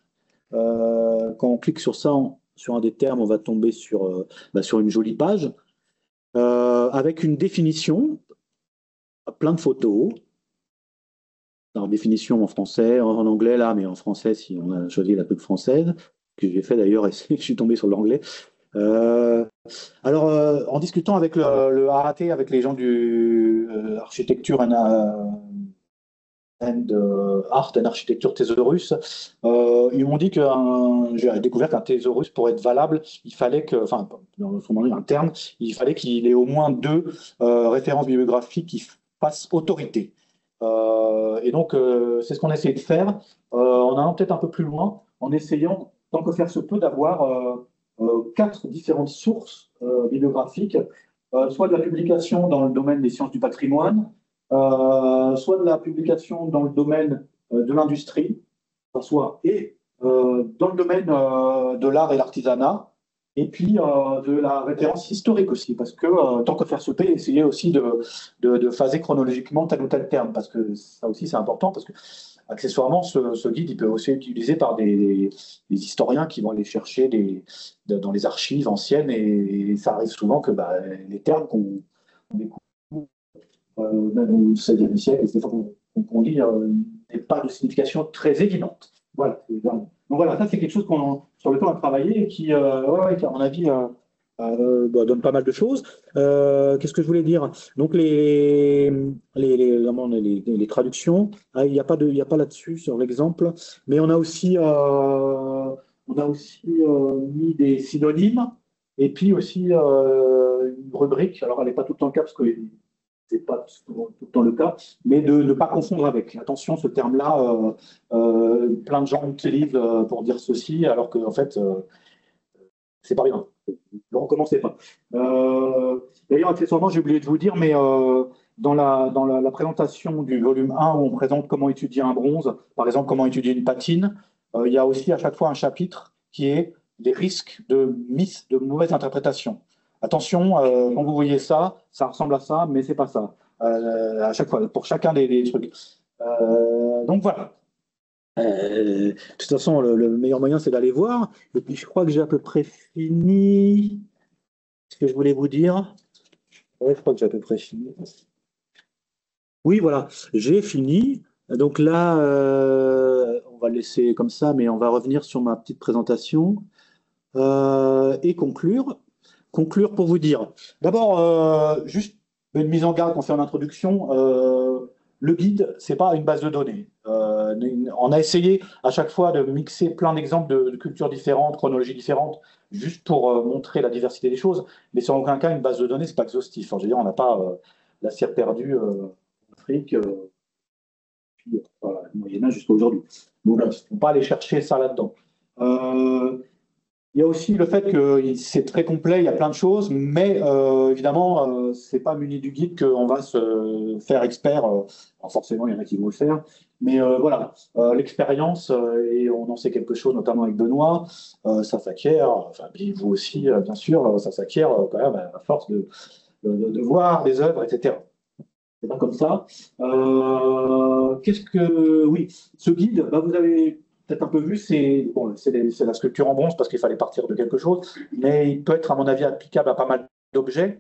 Quand on clique sur ça, sur un des termes, on va tomber sur une jolie page avec une définition, plein de photos. Alors, définition en français, en anglais là, mais en français, si on a choisi la truc française, que j'ai fait d'ailleurs, et je suis tombé sur l'anglais. Euh, alors, en discutant avec le AAT, avec les gens du Architecture Art and Architecture Thésaurus, ils m'ont dit que j'ai découvert qu'un thésaurus, pour être valable, il fallait que, enfin, dans son nom, un terme, il fallait qu'il ait au moins 2 références bibliographiques qui fassent autorité. Et donc, c'est ce qu'on essaie de faire en allant peut-être un peu plus loin, en essayant, tant que faire se peut, d'avoir 4 différentes sources bibliographiques, soit de la publication dans le domaine des sciences du patrimoine, soit de la publication dans le domaine de l'industrie, soit et dans le domaine de l'art et l'artisanat, et puis de la référence historique aussi, parce que tant que faire se peut, essayer aussi de phaser chronologiquement tel ou tel terme, parce que ça aussi c'est important, parce que accessoirement, ce guide il peut aussi être utilisé par des historiens qui vont aller chercher dans les archives anciennes, et ça arrive souvent que les termes qu'on découvre même au XVIe siècle, des fois qu'on lit, n'est pas de signification très évidente. Voilà. Donc voilà, ça c'est quelque chose sur lequel on a travaillé et qui, qui, à mon avis, donne pas mal de choses. Qu'est-ce que je voulais dire? Donc les traductions, il n'y a pas là-dessus sur l'exemple, mais on a aussi mis des synonymes et puis aussi une rubrique. Alors elle n'est pas tout le temps le cas parce que c'est pas tout le temps le cas, mais de ne pas confondre avec. Attention, ce terme-là, plein de gens l'utilisent pour dire ceci, alors qu'en fait, c'est pas bien. Ne recommencez pas. D'ailleurs, accessoirement, j'ai oublié de vous dire, mais dans la présentation du volume 1, où on présente comment étudier un bronze, par exemple, comment étudier une patine, il y a aussi à chaque fois un chapitre qui est des risques de mauvaise interprétation. Attention, quand vous voyez ça, ça ressemble à ça, mais c'est pas ça. À chaque fois, pour chacun des trucs. Donc voilà. De toute façon, le meilleur moyen, c'est d'aller voir. Et puis, je crois que j'ai à peu près fini ce que je voulais vous dire. Oui, je crois que j'ai à peu près fini. Oui, voilà, j'ai fini. Donc là, on va le laisser comme ça, mais on va revenir sur ma petite présentation et conclure. Conclure pour vous dire. D'abord, juste une mise en garde qu'on fait en introduction. Le guide, c'est pas une base de données. on a essayé à chaque fois de mixer plein d'exemples de cultures différentes, chronologies différentes, juste pour montrer la diversité des choses. Mais sur aucun cas, une base de données, c'est pas exhaustif. Enfin, je veux dire, on n'a pas la cire perdue en Afrique, puis, voilà, le Moyen-Âge jusqu'à aujourd'hui. Donc, il ne faut pas aller chercher ça là-dedans. Il y a aussi le fait que c'est très complet, il y a plein de choses, mais évidemment, c'est pas muni du guide qu'on va se faire expert. Alors forcément, il y en a qui vont le faire, mais voilà, l'expérience, et on en sait quelque chose, notamment avec Benoît, ça s'acquiert, enfin, puis vous aussi, bien sûr, ça s'acquiert quand même à force de voir des œuvres, etc. C'est pas comme ça. Oui, ce guide, bah, vous avez peut-être un peu vu, c'est bon, c'est la sculpture en bronze parce qu'il fallait partir de quelque chose, mais il peut être, à mon avis, applicable à pas mal d'objets.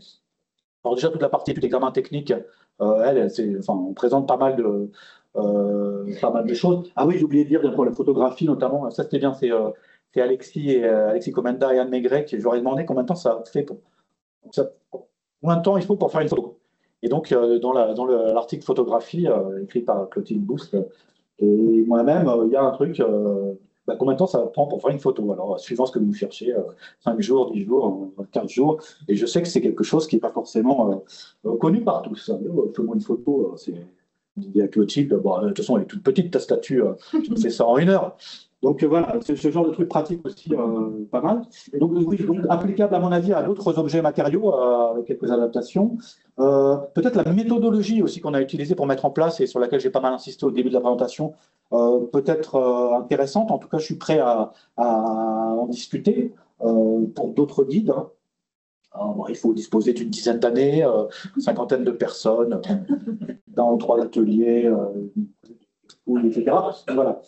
Alors déjà, toute la partie du examen technique, enfin, on présente pas mal de choses. Ah oui, j'ai oublié de dire, pour la photographie notamment, ça c'était bien, c'est Alexis Comenda et Anne Maigret qui, je leur ai demandé combien de temps ça fait combien de temps il faut pour faire une photo. Et donc, dans l'article photographie, écrit par Clotilde Boust, et moi-même, il y a un truc, combien de temps ça prend pour faire une photo? Alors, suivant ce que vous cherchez, 5 jours, 10 jours, 15 jours. Et je sais que c'est quelque chose qui n'est pas forcément connu par tous. Fais-moi une photo, c'est dit à Clotilde, bon, de toute façon, elle est toute petite, ta statue, tu me fais ça en 1 heure. Donc voilà, c'est ce genre de truc pratique aussi, pas mal. Et donc oui, donc, applicable à mon avis à d'autres objets matériaux, avec quelques adaptations. Peut-être la méthodologie aussi qu'on a utilisée pour mettre en place et sur laquelle j'ai pas mal insisté au début de la présentation, peut-être intéressante. En tout cas, je suis prêt à en discuter pour d'autres guides. Hein. Bon, il faut disposer d'une dizaine d'années, cinquantaine de personnes, dans 3 ateliers, etc. Voilà.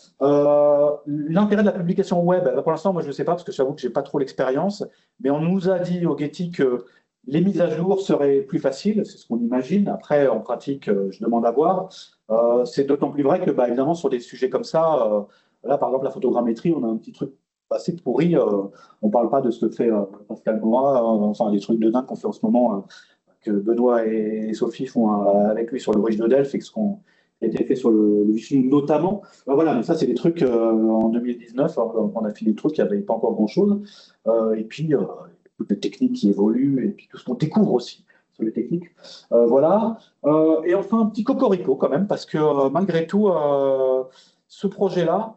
L'intérêt de la publication web, pour l'instant, moi je ne sais pas parce que j'avoue que je n'ai pas trop l'expérience, mais on nous a dit au Getty que les mises à jour seraient plus faciles, c'est ce qu'on imagine. Après, en pratique, je demande à voir. C'est d'autant plus vrai que, évidemment, sur des sujets comme ça, là, par exemple, la photogrammétrie, on a un petit truc assez pourri. On ne parle pas de ce que fait Pascal Morat, enfin, des trucs de dingue qu'on fait en ce moment, que Benoît et Sophie font avec lui sur le bridge de Delphes, et ce qu'on a été fait sur le Viching notamment. Voilà, mais ça, c'est des trucs en 2019, on a fait des trucs, il n'y avait pas encore grand-chose. Et puis, toutes les techniques qui évoluent, et puis tout ce qu'on découvre aussi sur les techniques. Voilà. Et enfin, un petit cocorico quand même, parce que malgré tout, ce projet-là,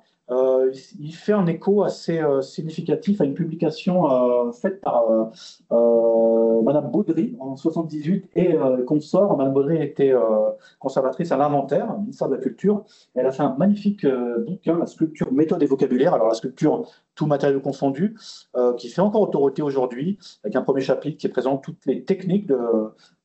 il fait un écho assez significatif à une publication faite par Madame Baudry en 78 et consort. Madame Baudry était conservatrice à l'inventaire, ministère de la Culture. Elle a fait un magnifique bouquin, la sculpture méthode et vocabulaire. Alors la sculpture, tout matériau confondu, qui fait encore autorité aujourd'hui, avec un premier chapitre qui présente toutes les techniques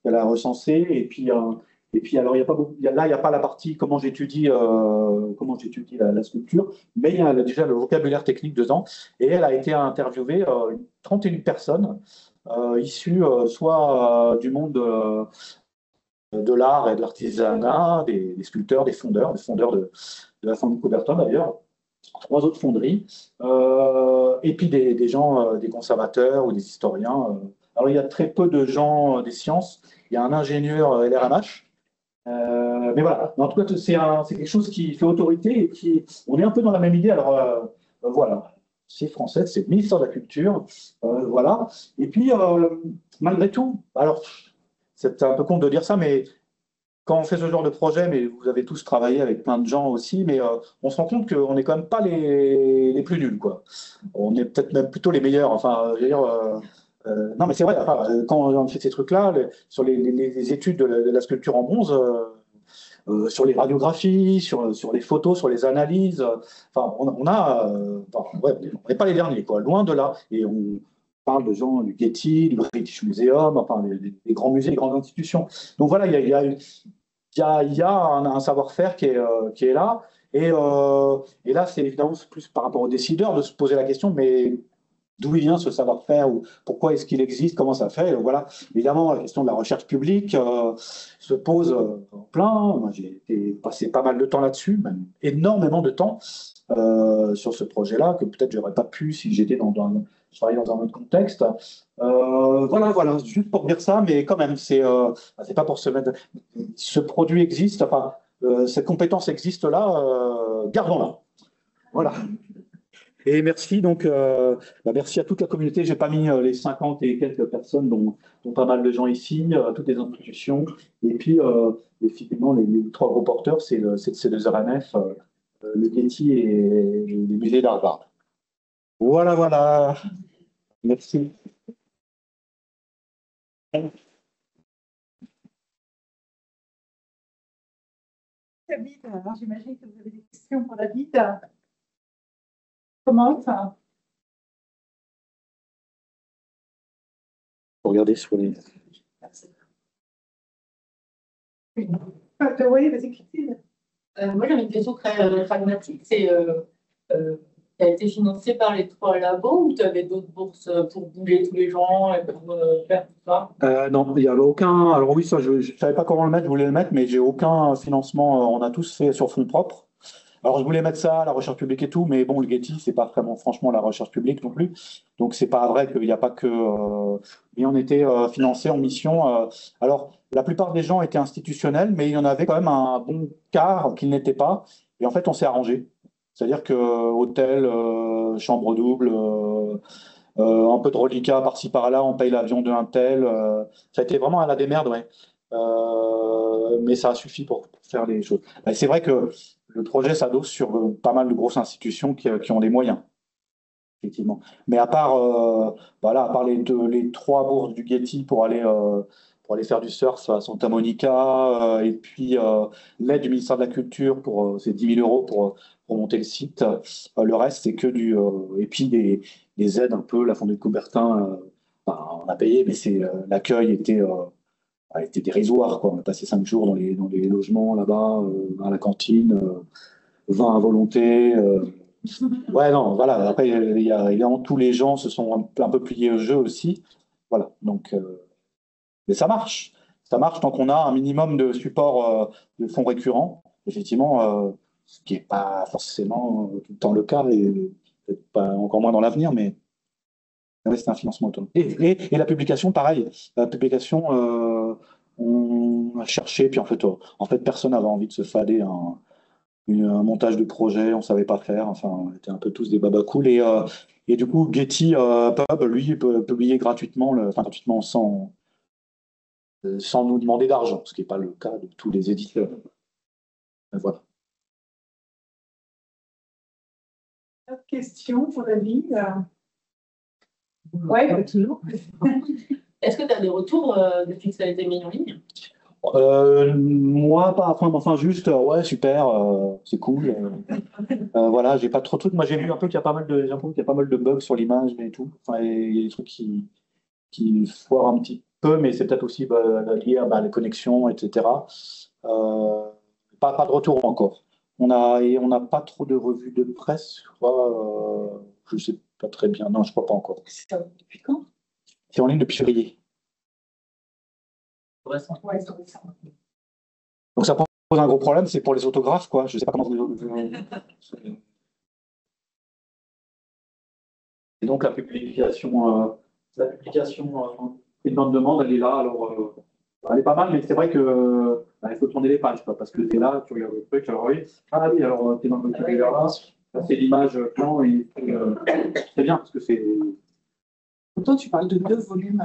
qu'elle a recensées. Et puis, alors, il y a pas beaucoup, là, il n'y a pas la partie comment j'étudie la sculpture, mais il y a déjà le vocabulaire technique dedans. Et elle a été interviewée 31 personnes issues soit du monde de l'art et de l'artisanat, des sculpteurs, des fondeurs de la fonderie Coubertin d'ailleurs, 3 autres fonderies, et puis des gens, des conservateurs ou des historiens. Alors, il y a très peu de gens des sciences. Il y a un ingénieur LRMH. Mais voilà, en tout cas, c'est quelque chose qui fait autorité et on est un peu dans la même idée. Alors voilà, c'est français, c'est le ministère de la Culture, voilà. Et puis, malgré tout, alors c'est un peu con de dire ça, mais quand on fait ce genre de projet, mais vous avez tous travaillé avec plein de gens aussi, mais on se rend compte qu'on n'est quand même pas les plus nuls, quoi. On est peut-être même plutôt les meilleurs. Enfin, je veux dire. Non, mais c'est vrai, enfin, quand on fait ces trucs-là, sur les études de la sculpture en bronze, sur les radiographies, sur les photos, sur les analyses, enfin, ouais, on n'est pas les derniers, quoi, loin de là. Et on parle de gens du Getty, du British Museum, enfin, des grands musées, des grandes institutions. Donc voilà, il y a un savoir-faire qui est là. Et là, c'est évidemment plus par rapport aux décideurs de se poser la question, mais d'où il vient ce savoir-faire, ou pourquoi est-ce qu'il existe, comment ça fait. Voilà. Évidemment, la question de la recherche publique se pose en plein. Moi, j'ai passé pas mal de temps là-dessus, même énormément de temps sur ce projet-là, que peut-être j'aurais pas pu si j'étais je travaillais dans un autre contexte. Voilà, juste pour dire ça, mais quand même, c'est pas pour se mettre. Ce produit existe, enfin, cette compétence existe là. gardons-la. Voilà. Et merci donc, merci à toute la communauté. J'ai pas mis les 50 et quelques personnes, dont pas mal de gens ici, toutes les institutions. Et puis, effectivement, les trois gros porteurs, c'est le C2RNF, le Getty et les musées d'Harvard. Voilà, voilà. Merci. David, alors j'imagine que vous avez des questions pour David. Comment ça? Regardez sur les. Oui, vas-y, Christine. Moi, j'avais une question très pragmatique. C'est, tu as été financé par les trois labos ou tu avais d'autres bourses pour bouger tous les gens et pour faire tout ça? Non, il n'y avait aucun. Alors oui, ça, je ne savais pas comment le mettre, je voulais le mettre, mais j'ai aucun financement. On a tous fait sur fonds propres. Alors je voulais mettre ça, la recherche publique et tout, mais bon, le Getty, c'est pas vraiment, franchement, la recherche publique non plus. Donc c'est pas vrai qu'il n'y a pas que. Mais on était financé en mission. Alors la plupart des gens étaient institutionnels, mais il y en avait quand même un bon quart qui ne l'était pas. Et en fait, on s'est arrangé. C'est-à-dire que hôtel, chambre double. Un peu de reliquat par-ci par-là, on paye l'avion d'un tel. Ça a été vraiment à la démerde, ouais. Mais ça a suffi pour faire les choses. Et c'est vrai que le projet s'adosse sur pas mal de grosses institutions qui ont des moyens, effectivement. Mais à part, voilà, à part les trois bourses du Getty pour aller faire du surf à Santa Monica, et puis l'aide du ministère de la Culture pour c'est 10 000 euros pour monter le site. Le reste, c'est que du. Et puis des aides un peu, la fondée de Coubertin, on a payé, mais l'accueil était dérisoire, quoi. On a passé 5 jours dans les logements là-bas, à la cantine, vin à volonté. Ouais, non, voilà. Après, évidemment, tous les gens se sont un peu pliés au jeu aussi. Voilà. Donc, mais ça marche. Ça marche tant qu'on a un minimum de support de fonds récurrents. Effectivement, ce qui n'est pas forcément tout le temps le cas, et peut-être pas encore moins dans l'avenir, mais ouais, c'est un financement autonome. Et la publication, pareil. La publication, on a cherché, puis en fait personne n'avait envie de se fader un montage de projet, on ne savait pas faire. Enfin, on était un peu tous des babacools. Et du coup, Getty Pub, lui, peut publier gratuitement, enfin gratuitement sans nous demander d'argent, ce qui n'est pas le cas de tous les éditeurs. Voilà. Autre question pour David? Oui, toujours. Est-ce que tu as des retours depuis que ça a été mis en ligne? Moi, pas, enfin juste, ouais, super, c'est cool. Voilà, j'ai pas trop de trucs. Moi, j'ai vu un peu qu'il y a pas mal de, j'ai l'impression qu'il y a pas mal de bugs sur l'image et tout. Enfin, il y a des trucs qui foirent un petit peu, mais c'est peut-être aussi lié à les connexions, etc. Euh, pas de retour encore. On n'a pas trop de revues de presse, je crois. Je sais pas très bien. Non, je crois pas encore. C'est depuis quand? C'est en ligne depuis février. Récent. Ouais, c'est récent. Donc ça pose un gros problème, c'est pour les autographes, quoi. Je sais pas comment Et donc une bonne demande, elle est là. Alors, elle est pas mal, mais c'est vrai que il faut tourner les pages, quoi, parce que tu es là, tu regardes le truc, alors oui, ah oui, alors tu es dans le petit vers là, c'est l'image plan, et c'est bien, parce que c'est. Pourtant, tu parles de 2 volumes.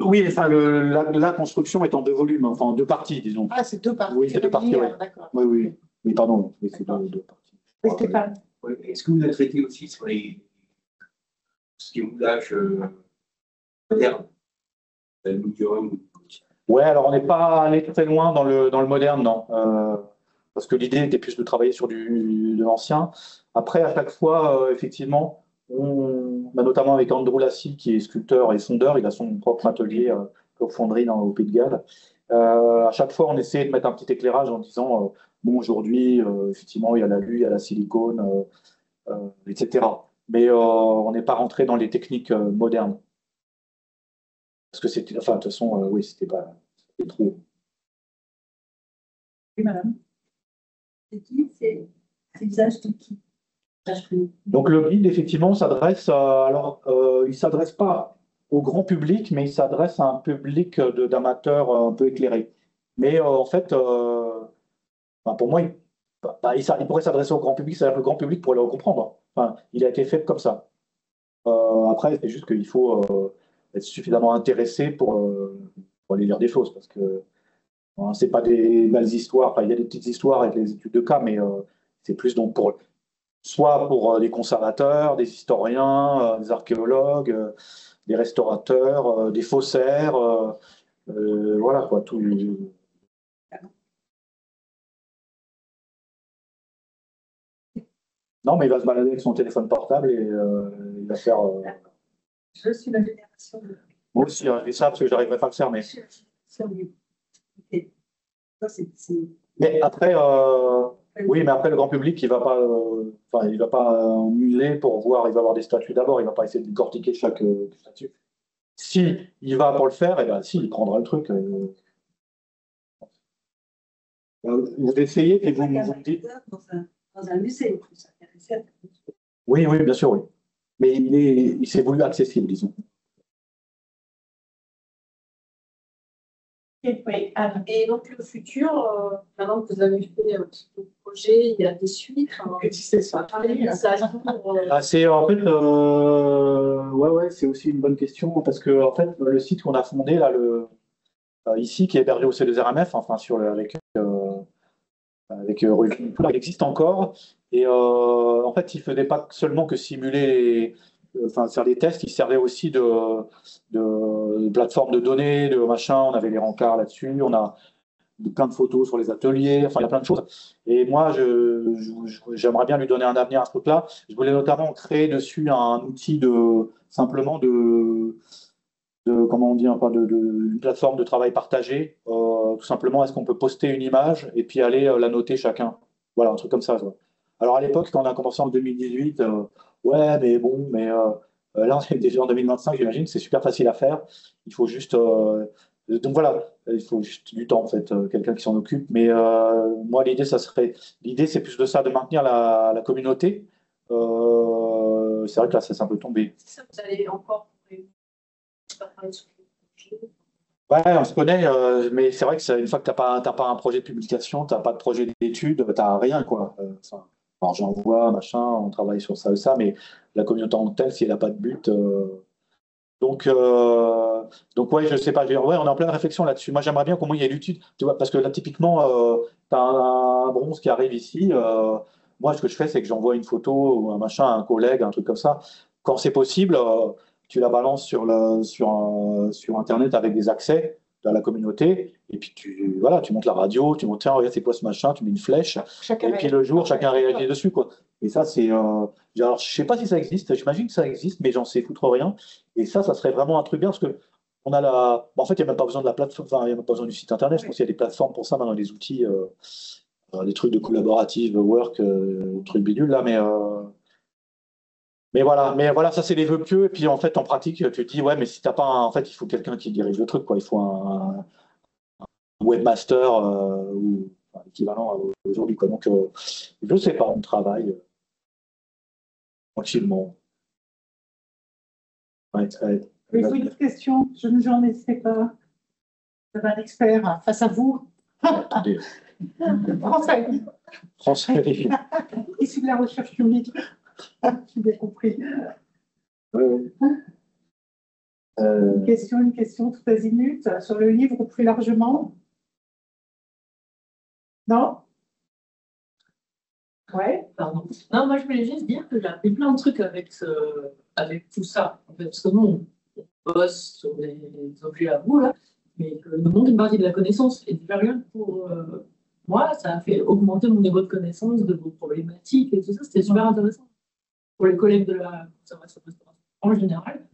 Oui, enfin, la construction est en 2 volumes, enfin en 2 parties, disons. Ah, c'est 2 parties. Oui, c'est 2 parties, oui. D'accord. Oui, oui. Oui, pardon, oui, c'est 2 parties. Oui, Stéphane. Oui, est-ce que vous avez traité aussi sur ce qui est moulage moderne, l'aluminium? Ouais, alors on n'est pas allé très loin dans le moderne, non. Parce que l'idée était plus de travailler sur de l'ancien. Après, à chaque fois, effectivement, notamment avec Andrew Lassie, qui est sculpteur et fondeur, il a son propre atelier pour fonderie au Pays de Galles. À chaque fois, on essayait de mettre un petit éclairage en disant, bon, aujourd'hui, effectivement, il y a l'alu, il y a la silicone, etc. Mais on n'est pas rentré dans les techniques modernes. Parce que c'était, enfin, de toute façon, oui, c'était trop. Oui, madame. C'est qui? C'est l'usage de qui? Donc le guide, effectivement, il s'adresse pas au grand public, mais il s'adresse à un public d'amateurs un peu éclairés. Mais en fait, enfin, pour moi, il pourrait s'adresser au grand public, c'est-à-dire que le grand public pourrait le comprendre. Enfin, il a été fait comme ça. Après, c'est juste qu'il faut être suffisamment intéressé pour aller lire des choses, parce que c'est pas des belles histoires. Enfin, il y a des petites histoires avec les études de cas, mais c'est plus donc soit pour des conservateurs, des historiens, des archéologues, des restaurateurs, des faussaires, voilà quoi, tout. Non, mais il va se balader avec son téléphone portable et il va faire. Je suis la génération de. Moi aussi, hein, je dis ça parce que j'arriverai pas à le faire, mais. Ok. Ça, Mais après, oui, mais après le grand public, il va pas, enfin, il va pas museler pour voir. Il va avoir des statuts d'abord. Il va pas essayer de décortiquer chaque statut. Si il va pour le faire, et ben si, il prendra le truc. Vous essayez et vous me dites. Dans un musée, plus intéressé. Oui, oui, bien sûr, oui. Mais il s'est voulu accessible, disons. Oui. Et donc le futur, maintenant que vous avez fait un petit peu de projet, il y a des suites. que tu sais ça. Ça s'ouvre, C'est en fait, ouais, c'est aussi une bonne question parce que en fait, le site qu'on a fondé là, ici, qui est hébergé au C2RMF, enfin avec Rudy, il existe encore. Et en fait, il ne faisait pas seulement que simuler, enfin faire des tests, il servait aussi de plateforme de données, de machin. On avait les rencarts là-dessus, on a plein de photos sur les ateliers, enfin il y a plein de choses. Et moi, j'aimerais bien lui donner un avenir à ce truc-là. Je voulais notamment créer dessus un outil simplement comment on dit, enfin, une plateforme de travail partagé. Tout simplement, est-ce qu'on peut poster une image et puis aller la noter chacun? Voilà, un truc comme ça. Alors à l'époque, quand on a commencé en 2018, ouais, mais bon, mais là, on est déjà en 2025, j'imagine, c'est super facile à faire. Il faut juste. Donc voilà, il faut juste du temps, en fait, quelqu'un qui s'en occupe. Mais moi, l'idée, c'est plus de ça, de maintenir la communauté. C'est vrai que là, ça s'est un peu tombé. ça, vous allez encore parler sur le projet. Ouais, on se connaît, mais c'est vrai que une fois que t'as pas un projet de publication, t'as pas de projet d'étude, t'as rien, quoi. Enfin, alors j'envoie, machin, on travaille sur ça, mais la communauté en tant que telle, si elle n'a pas de but. Donc, ouais, je sais pas. Ouais, on est en pleine réflexion là-dessus. Moi, j'aimerais bien qu'au moins il y ait l'étude, tu vois, parce que là, typiquement, t'as un bronze qui arrive ici. Moi, ce que je fais, c'est que j'envoie une photo ou un machin à un collègue, un truc comme ça. Quand c'est possible, tu la balances sur Internet avec des accès à la communauté. Et puis, voilà, tu montes la radio, tu montes, tiens, regarde, c'est quoi ce machin, tu mets une flèche. Chacun Et puis le jour, chacun réagit dessus, quoi. Et ça, c'est. Alors, je sais pas si ça existe, j'imagine que ça existe, mais j'en sais foutre rien. Et ça serait vraiment un truc bien parce que on a la. Bon, en fait, il n'y a même pas besoin de la plateforme, enfin, il n'y a même pas besoin du site internet. Je pense qu'il y a des plateformes pour ça maintenant, des outils, des trucs de collaborative, work, trucs bidules là, mais voilà, ça c'est des vœux pieux. Et puis en fait, en pratique, tu te dis, ouais, mais si t'as pas en fait, il faut quelqu'un qui dirige le truc, quoi. Il faut un webmaster ou enfin, équivalent aujourd'hui, quoi. Donc, je sais pas, on travaille tranquillement. Ouais, ouais. Avez-vous une autre question? Je ne j'en sais pas. Vous avez un expert face à vous. Attendez. Français, Français. issu de la recherche publique. J'ai bien compris. Ouais. Une question tout azimut sur le livre ou plus largement? Non? Ouais. Pardon. Non, moi je voulais juste dire que j'ai appris plein de trucs avec tout ça. En fait, parce que nous, on bosse sur des objets à vous, là, mais que le monde est une partie de la connaissance. Et déjà rien que pour moi, ça a fait augmenter mon niveau de connaissance de vos problématiques et tout ça. C'était super intéressant. Pour les collègues de la conservation restauration en général,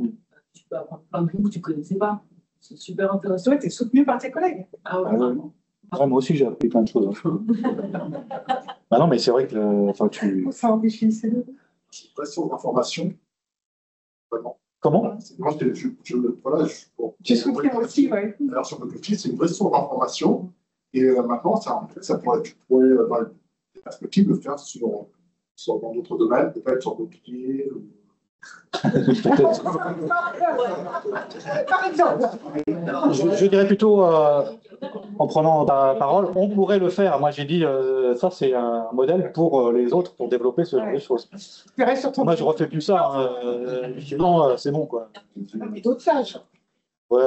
tu peux apprendre plein de trucs que tu ne connaissais pas. C'est super intéressant. Toi, tu es soutenu par tes collègues. Ah ouais, Ah ouais. vraiment. Ouais, moi aussi, j'ai appris plein de choses. Hein. Bah non, mais c'est vrai que enfin, Ça enrichit, c'est le. C'est une pression d'information. Vraiment. Comment? Moi, voilà, Tu soutiens aussi, oui. Alors, sur le coaching, c'est une vraie source d'information. Et maintenant, ça pourrait, tu pourrais, dans les perspectives, le faire dans d'autres domaines, peut-être sur d'autres pieds, Peut-être. Par exemple. Je dirais plutôt, en prenant ta parole, on pourrait le faire. Moi, j'ai dit, ça, c'est un modèle pour les autres, pour développer ce genre de choses. Tu verrais sur ton. Moi, je refais plus ça. Sinon, c'est bon, quoi. Mais d'autres sages. Ouais.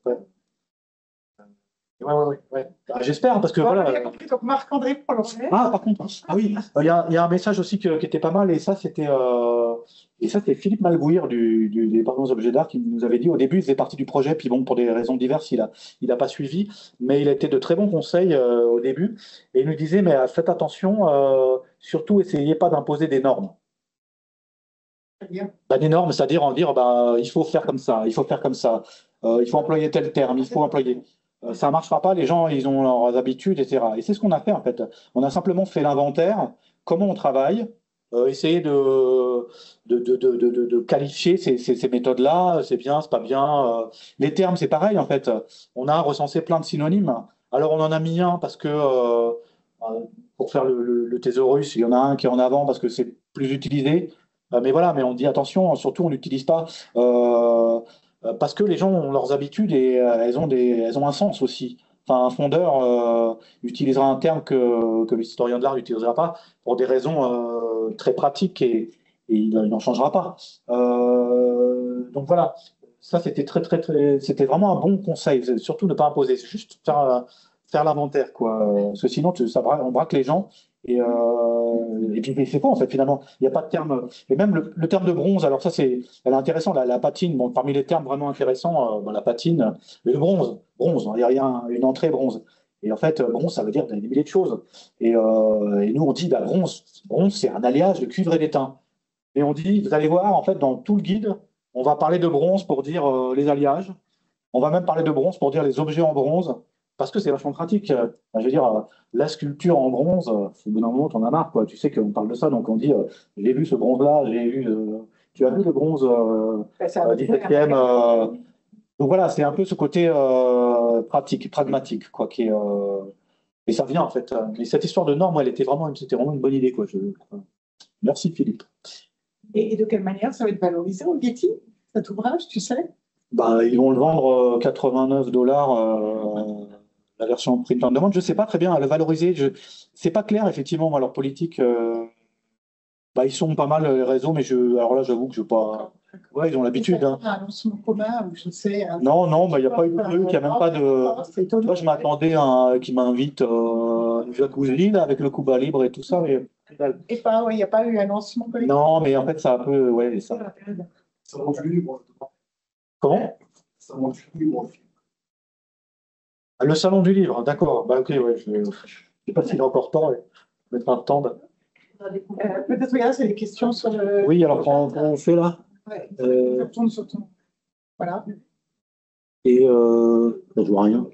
Ouais. J'espère, parce que voilà. J'ai compris, donc Marc-André prolongé. Ah, par contre, ah oui, il y a un message aussi qui était pas mal, et ça, c'était Philippe Malbouir du département des objets d'art qui nous avait dit au début, il faisait partie du projet, puis bon, pour des raisons diverses, il a pas suivi, mais il a été de très bons conseils au début, et il nous disait, mais faites attention, surtout, essayez pas d'imposer des normes. Bah, des normes, c'est-à-dire en dire, bah, il faut faire comme ça, il faut faire comme ça, il faut employer tel terme, il faut employer. Ça ne marchera pas, les gens, ils ont leurs habitudes, etc. Et c'est ce qu'on a fait, en fait. On a simplement fait l'inventaire, comment on travaille, essayer de qualifier ces méthodes-là, c'est bien, c'est pas bien. Les termes, c'est pareil, en fait. On a recensé plein de synonymes. Alors, on en a mis un parce que, pour faire le thésaurus, il y en a un qui est en avant parce que c'est plus utilisé. Mais voilà, mais on dit attention, surtout, on n'utilise pas. Parce que les gens ont leurs habitudes et elles ont un sens aussi. Enfin, un fondeur utilisera un terme que l'historien de l'art n'utilisera pas pour des raisons très pratiques et il n'en changera pas. Donc voilà, ça c'était c'était vraiment un bon conseil. Surtout ne pas imposer, c'est juste faire l'inventaire, quoi. Parce que sinon, on braque les gens. Et puis c'est quoi en fait finalement? Il n'y a pas de terme. Et même le terme de bronze, alors ça elle est intéressant, la patine. Bon, parmi les termes vraiment intéressants, la patine, mais le bronze, il y a rien, une entrée bronze. Et en fait, bronze, ça veut dire des milliers de choses. Et nous on dit bah, bronze, c'est un alliage de cuivre et d'étain. Et on dit, vous allez voir, en fait, dans tout le guide, on va parler de bronze pour dire les alliages. On va même parler de bronze pour dire les objets en bronze, parce que c'est vachement pratique. Je veux dire, la sculpture en bronze, au bout d'un moment, t'en as marre, quoi. Tu sais qu'on parle de ça, donc on dit, j'ai vu ce bronze-là, tu as vu le bronze 17e. Donc voilà, c'est un peu ce côté pratique, pragmatique, quoi, et ça vient, en fait. Mais cette histoire de normes, c'était vraiment une bonne idée, quoi. Merci, Philippe. Et de quelle manière ça va être valorisé au Getty, cet ouvrage, tu sais? Bah, ils vont le vendre $89 la version print on demande. Je ne sais pas très bien à le valoriser. C'est pas clair, effectivement, moi, leur politique. Bah, ils sont pas mal les réseaux, mais alors là, j'avoue que je pas. Ouais, ils ont l'habitude. Hein. Un lancement commun, je sais. Non, bah, il n'y a pas eu de truc, il n'y a même pas de. Moi, je m'attendais à qu'ils m'invitent jacuzzi là, avec le Cuba Libre et tout ça, mais. Et pas, il n'y a pas eu un lancement collectif. Non, mais en fait, ça a un peu. Ouais, ça. Ça monte du livre. Comment? Ça monte du livre. Le salon du livre, d'accord. Bah, ok, ouais, je ne sais pas s'il est encore temps. Mettre un stand. Peut-être, regarde, c'est des questions sur le. Oui, alors quand on fait là. Ouais, je retourne sur ton. Voilà. Et je vois rien.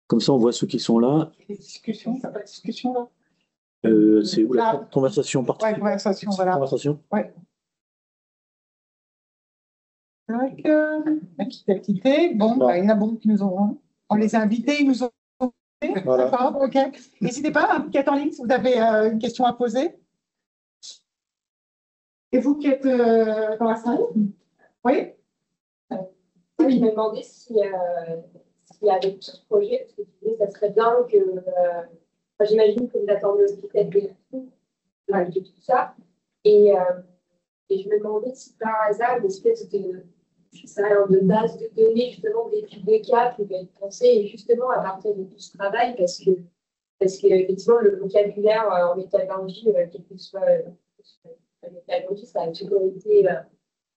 Comme ça, on voit ceux qui sont là. Les discussions, t'as pas de discussion là? C'est où la conversation particulière? Ouais, conversation, voilà. Conversation. Ouais. Activité. Bon, bah, il y en a beaucoup qui nous ont. On les a invités, ils nous ont. Voilà. D'accord, ok. N'hésitez pas, hein, qui êtes en ligne, si vous avez une question à poser. Et vous qui êtes dans la salle? Oui. Je me demandais si avec tout ce projet, parce que tu disais, ça serait bien que. J'imagine que vous attendez aussi peut-être des retours de tout ça. Et je me demandais si par hasard, une espèce de base de données, justement, d'études de cas pouvait être pensée, et justement à partir de tout ce travail, parce que effectivement, le vocabulaire en métallurgie, quel que soit la métallurgie, ça a toujours été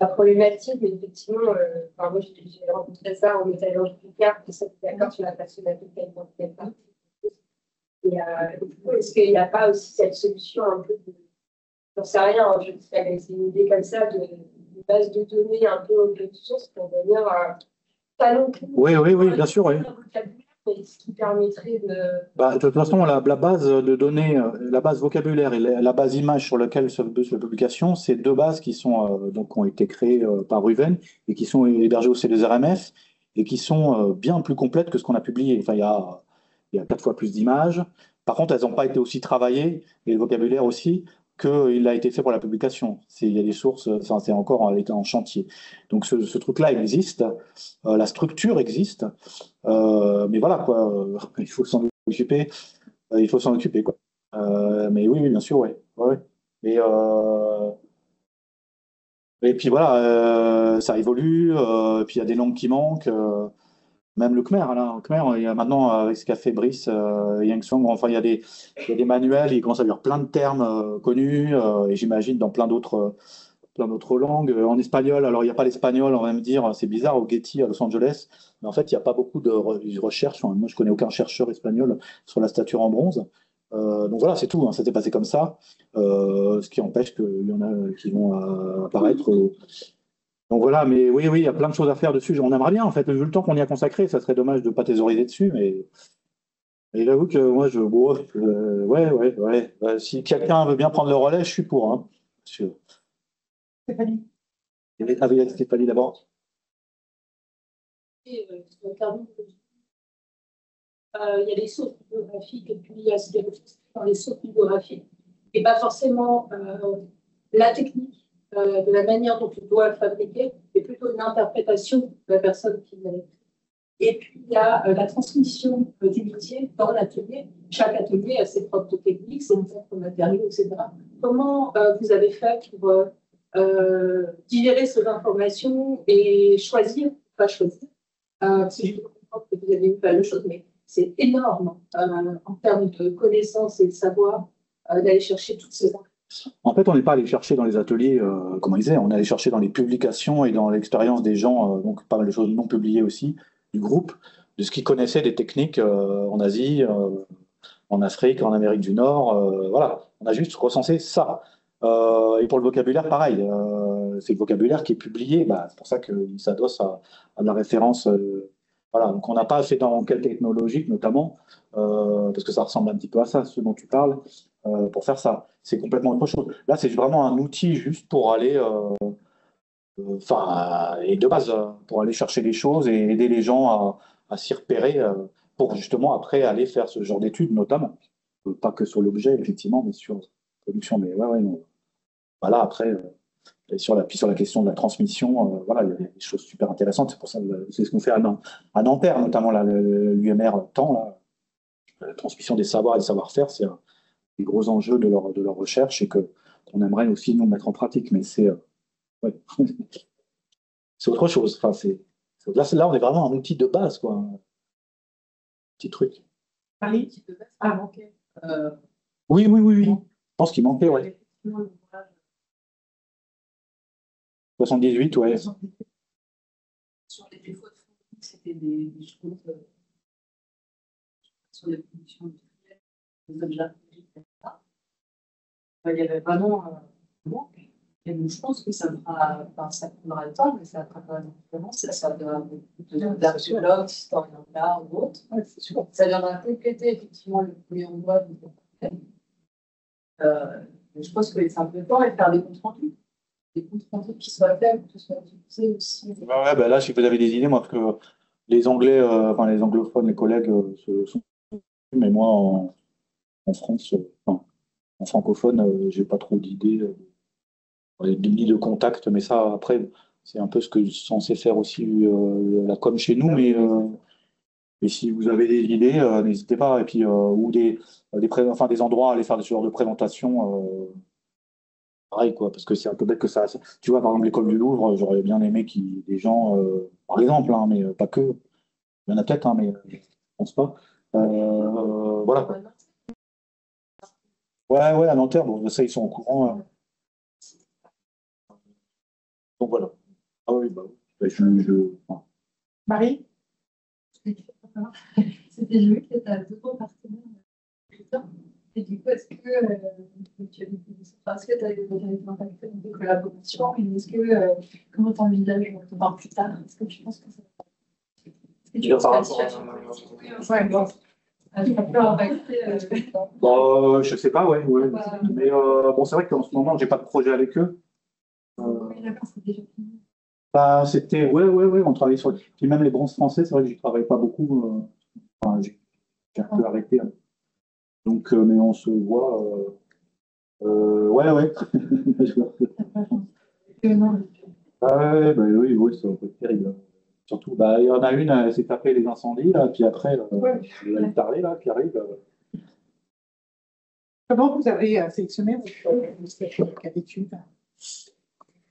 la problématique, mais effectivement, moi j'ai rencontré ça en métallurgie du car, et ça, d'accord sur la personnalité dans quelle partie. Et du coup, est-ce qu'il n'y a pas aussi cette solution un peu de. J'en sais rien, je sais pas, c'est une idée comme ça de base de données un peu open source pour venir pas non plus. Oui, bien sûr, oui. Mais ce qui permettrait de. Bah, de toute façon, la base de données, la base vocabulaire et la base image sur laquelle se base la publication, c'est deux bases qui sont qui ont été créées par Ruven et qui sont hébergées au C2RMF et qui sont bien plus complètes que ce qu'on a publié. Enfin, il y a 4 fois plus d'images. Par contre, elles n'ont pas été aussi travaillées, et le vocabulaire aussi, qu'il a été fait pour la publication. Il y a des sources, enfin, c'est encore elle est en chantier. Donc ce truc-là existe, la structure existe, mais voilà, quoi, il faut s'en occuper, il faut s'en occuper, quoi. Mais oui, oui, bien sûr, ouais. Ouais. Et, et puis voilà, ça évolue, puis il y a des langues qui manquent. Même le Khmer, là, le Khmer, il y a maintenant, avec ce qu'a fait Brice, Yang Song, enfin, il y a des manuels, il commence à y avoir plein de termes connus, et j'imagine dans plein d'autres langues. En espagnol, alors il n'y a pas l'espagnol, on va me dire, c'est bizarre, au Getty à Los Angeles, mais en fait, il n'y a pas beaucoup de recherches. Enfin, moi, je connais aucun chercheur espagnol sur la stature en bronze. Donc voilà, c'est tout, hein, ça s'est passé comme ça, ce qui empêche qu'il y en a qui vont apparaître. Donc voilà, mais oui, oui, il y a plein de choses à faire dessus. On aimerait bien, en fait, vu le temps qu'on y a consacré, ça serait dommage de ne pas thésauriser dessus, mais j'avoue que moi, ouais, ouais, ouais. Si quelqu'un veut bien prendre le relais, je suis pour. Hein. Stéphanie. Ah oui, Stéphanie d'abord. Et, sur le carbone, il y a des sources bibliographiques, et puis il y a ce qu'il y a dans les sources bibliographiques, et pas forcément la technique de la manière dont tu dois le fabriquer, mais plutôt une interprétation de la personne qui l'a écrit. Et puis il y a la transmission du métier dans l'atelier. Chaque atelier a ses propres techniques, ses propres matériaux, etc. Comment vous avez fait pour digérer ces informations et choisir, pas choisir, parce que je comprends que vous avez eu pas de choses, mais c'est énorme en termes de connaissances et de savoir d'aller chercher toutes ces informations. En fait, on n'est pas allé chercher dans les ateliers, comme on disait, on est allé chercher dans les publications et dans l'expérience des gens, donc pas mal de choses non publiées aussi, du groupe, de ce qu'ils connaissaient des techniques en Asie, en Afrique, en Amérique du Nord. Voilà, on a juste recensé ça. Et pour le vocabulaire, pareil, c'est le vocabulaire qui est publié, bah, c'est pour ça qu'il s'adosse à de la référence. Voilà, donc on n'a pas fait d'enquête technologique notamment, parce que ça ressemble un petit peu à ça, ce dont tu parles, pour faire ça. C'est complètement autre chose. Là, c'est vraiment un outil juste pour aller, enfin, et de base, pour aller chercher des choses et aider les gens à s'y repérer, pour justement après aller faire ce genre d'études, notamment. Pas que sur l'objet, effectivement, mais sur la production. Mais ouais, ouais, non. Voilà, après, et puis sur la question de la transmission, voilà, il y a des choses super intéressantes. C'est pour ça, c'est ce qu'on fait à Nanterre, notamment l'UMR temps, là, la transmission des savoirs et des savoir-faire, c'est un des gros enjeux de leur recherche et qu'on aimerait aussi nous mettre en pratique. Mais ouais. C'est autre chose. Enfin, là, on est vraiment un outil de base, quoi. Un petit truc. Paris. Qui peut pas manquer. Oui, oui, oui, oui. Je pense qu'il manquait, ouais. Effectivement, l'ouvrage 78, ouais. sur les défauts de fond, c'était des choses sur les productions industrielles, les objets archéologiques, etc. Il y avait vraiment un manque. Et donc, je pense que ça fera, enfin, ça prendra le temps, mais ça fera quand même une différence. Ça viendra beaucoup d'archéologues, historiens d'art ou autres. Ouais, c'est sûr. Ça viendra compléter effectivement le premier endroit du mais je pense que c'est un peu le temps et faire des comptes rendus. Des comptes rendus qui soient faits, que ce soit utilisé aussi. Ouais, ouais, bah là, si vous avez des idées, moi, parce que les Anglais, enfin, les anglophones, les collègues sont. Mais moi, en France, enfin, en francophone, j'ai pas trop d'idées, ni de contacts, mais ça, après, c'est un peu ce que je suis censé faire aussi la com chez nous, mais si vous avez des idées, n'hésitez pas. Et puis, ou enfin, des endroits à aller faire ce genre de présentation, pareil, quoi, parce que c'est un peu bête que ça. Tu vois, par exemple, l'école du Louvre, j'aurais bien aimé qu'il des gens, par exemple, hein, mais pas que. Il y en a peut-être, hein, mais je pense pas. Voilà, quoi. Ouais, ouais, à Nanterre, bon, ça, ils sont au courant. Donc voilà. Ah oui, bah, oui. Bah, enfin, Marie. C'était joué que tu as deux bons partenaires écrivains. Et du coup, est-ce que tu as des est-ce que tu as des impacts de collaboration et est-ce que comment tu envisages enfin, plus tard, est-ce que tu penses que ça est-ce que tu penses que la situation Ouais, bon. ça peut impacter je sais pas, ouais, ouais. Mais bon, c'est vrai qu'en ce moment, j'ai pas de projet avec eux. oui, d'accord, c'est déjà fini. Bah, c'était, ouais, ouais, ouais, on travaillait sur. Puis même les bronzes français, c'est vrai que j'y travaille pas beaucoup. Enfin, j'ai un peu arrêté. Hein. Donc, mais on se voit. Ouais, ouais. Non. Ah ouais, bah oui, oui, ça peut être terrible. Surtout, bah, il y en a une, elle s'est tapée les incendies, là, puis après, Ouais. il y a le taré, là, qui arrive. Comment vous avez sélectionné votre cas d'étude?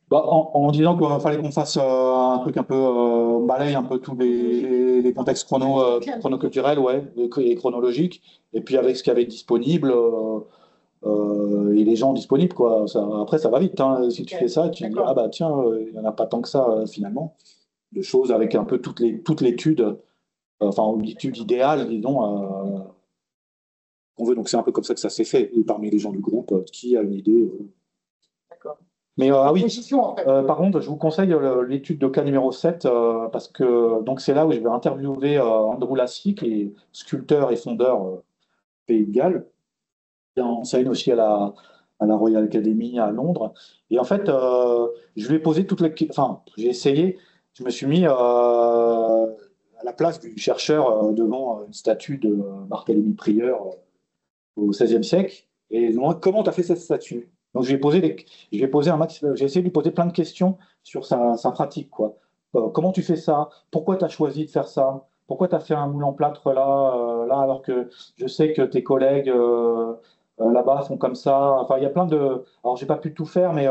Bah, en disant qu'il fallait qu'on fasse un truc un peu, on balaye un peu tous les contextes chronoculturels, ouais, et chronologiques, et puis avec ce qu'il y avait disponible, et les gens disponibles, quoi. Après, ça va vite, hein. Si tu fais ça, tu te dis, D'accord. ah bah tiens, il n'y en a pas tant que ça, finalement, de choses avec un peu toute l'étude, enfin, l'étude idéale, disons, qu'on veut. Donc c'est un peu comme ça que ça s'est fait, et parmi les gens du groupe, qui a une idée. D'accord. Mais ah oui, Proposition, en fait. par contre, je vous conseille l'étude de cas numéro 7 parce que donc c'est là où je vais interviewer Andrew Lassie, qui est sculpteur et fondeur Pays de Galles. Il enseigne aussi à la Royal Academy à Londres. Et en fait, je lui ai posé toutes les... Enfin, j'ai essayé, je me suis mis à la place du chercheur devant une statue de Barthélemy Prieur au XVIe siècle. Et je me demande comment tu as fait cette statue. Donc, je vais poser un max, j'ai essayé de lui poser plein de questions sur sa pratique, quoi. Comment tu fais ça? Pourquoi tu as choisi de faire ça? Pourquoi tu as fait un moule en plâtre là, alors que je sais que tes collègues là-bas font comme ça? Enfin, il y a plein de. Alors, j'ai pas pu tout faire, mais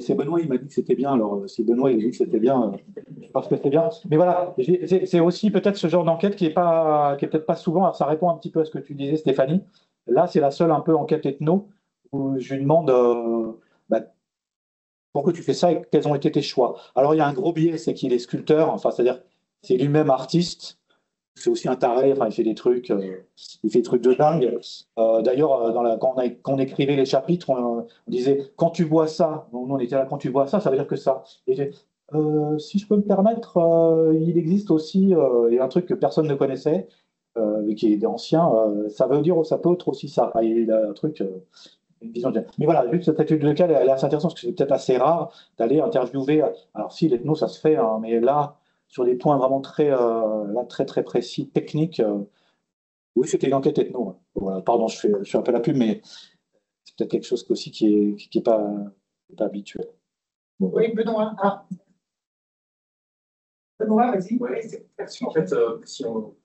c'est Benoît, il m'a dit que c'était bien. Alors, si Benoît, il a dit que c'était bien, je pense que c'était bien. Mais voilà, c'est aussi peut-être ce genre d'enquête qui est peut-être pas souvent. Alors, ça répond un petit peu à ce que tu disais, Stéphanie. Là, c'est la seule un peu enquête ethno où je lui demande bah, pourquoi tu fais ça et quels ont été tes choix. Alors, il y a un gros biais, c'est qu'il est sculpteur, enfin, c'est-à-dire c'est lui-même artiste. C'est aussi un taré, enfin, il fait des trucs de dingue. D'ailleurs, quand on écrivait les chapitres, on disait quand tu vois ça, nous on était là, quand tu vois ça, ça veut dire que ça. Et si je peux me permettre, il existe aussi il y a un truc que personne ne connaissait, mais qui est ancien, ça veut dire, ça peut être aussi ça. Enfin, il y a un truc, une vision mais voilà, juste cette étude de cas, elle est assez intéressante parce que c'est peut-être assez rare d'aller interviewer. Alors, si l'ethno, ça se fait, hein, mais là, sur des points vraiment très, très précis, techniques, oui, c'était une enquête ethno. Ouais. Voilà, pardon, je fais un peu la pub, mais c'est peut-être quelque chose aussi qui est pas habituel. Bon, voilà. Oui, Benoît. Ah. Benoît, vas-y. Ouais, en fait, si on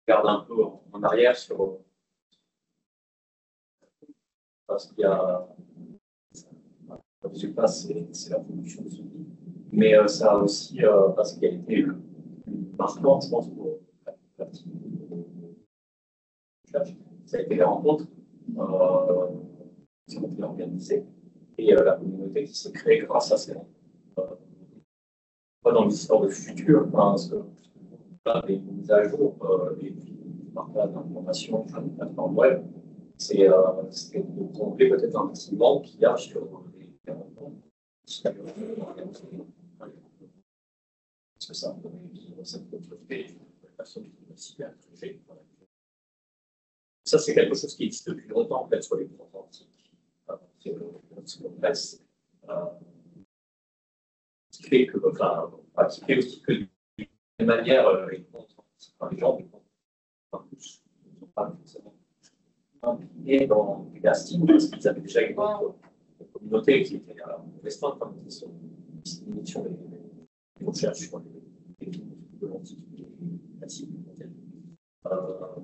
regarde un peu en arrière sur parce qu'il y a le résultat, c'est la production de ce livre. Mais ça a aussi, parce qu'il a été le plus marquant, je pense, pour la petite recherche, ça a été les rencontres qui ont été organisées et la communauté qui s'est créée grâce à ces rencontres. Pas dans l'histoire de futur, parce que là, les mises à jour, les partages d'informations sur les plateformes web, c'est de combler peut-être un petit manque qu'il y a sur les rencontres. Parce que ça peut vivre cette communauté, les personnes qui sont aussi bien touchées. Ça, c'est quelque chose qui existe depuis longtemps, en fait, sur les groupes antiques. C'est le presse. Qui fait que, enfin, qui fait aussi que de manière, les gens ne sont pas forcément impliqués dans les castings parce qu'ils avaient déjà une autre communauté qui était restreinte, comme ils sont sur les recherches sur les de l'Antiquité classique.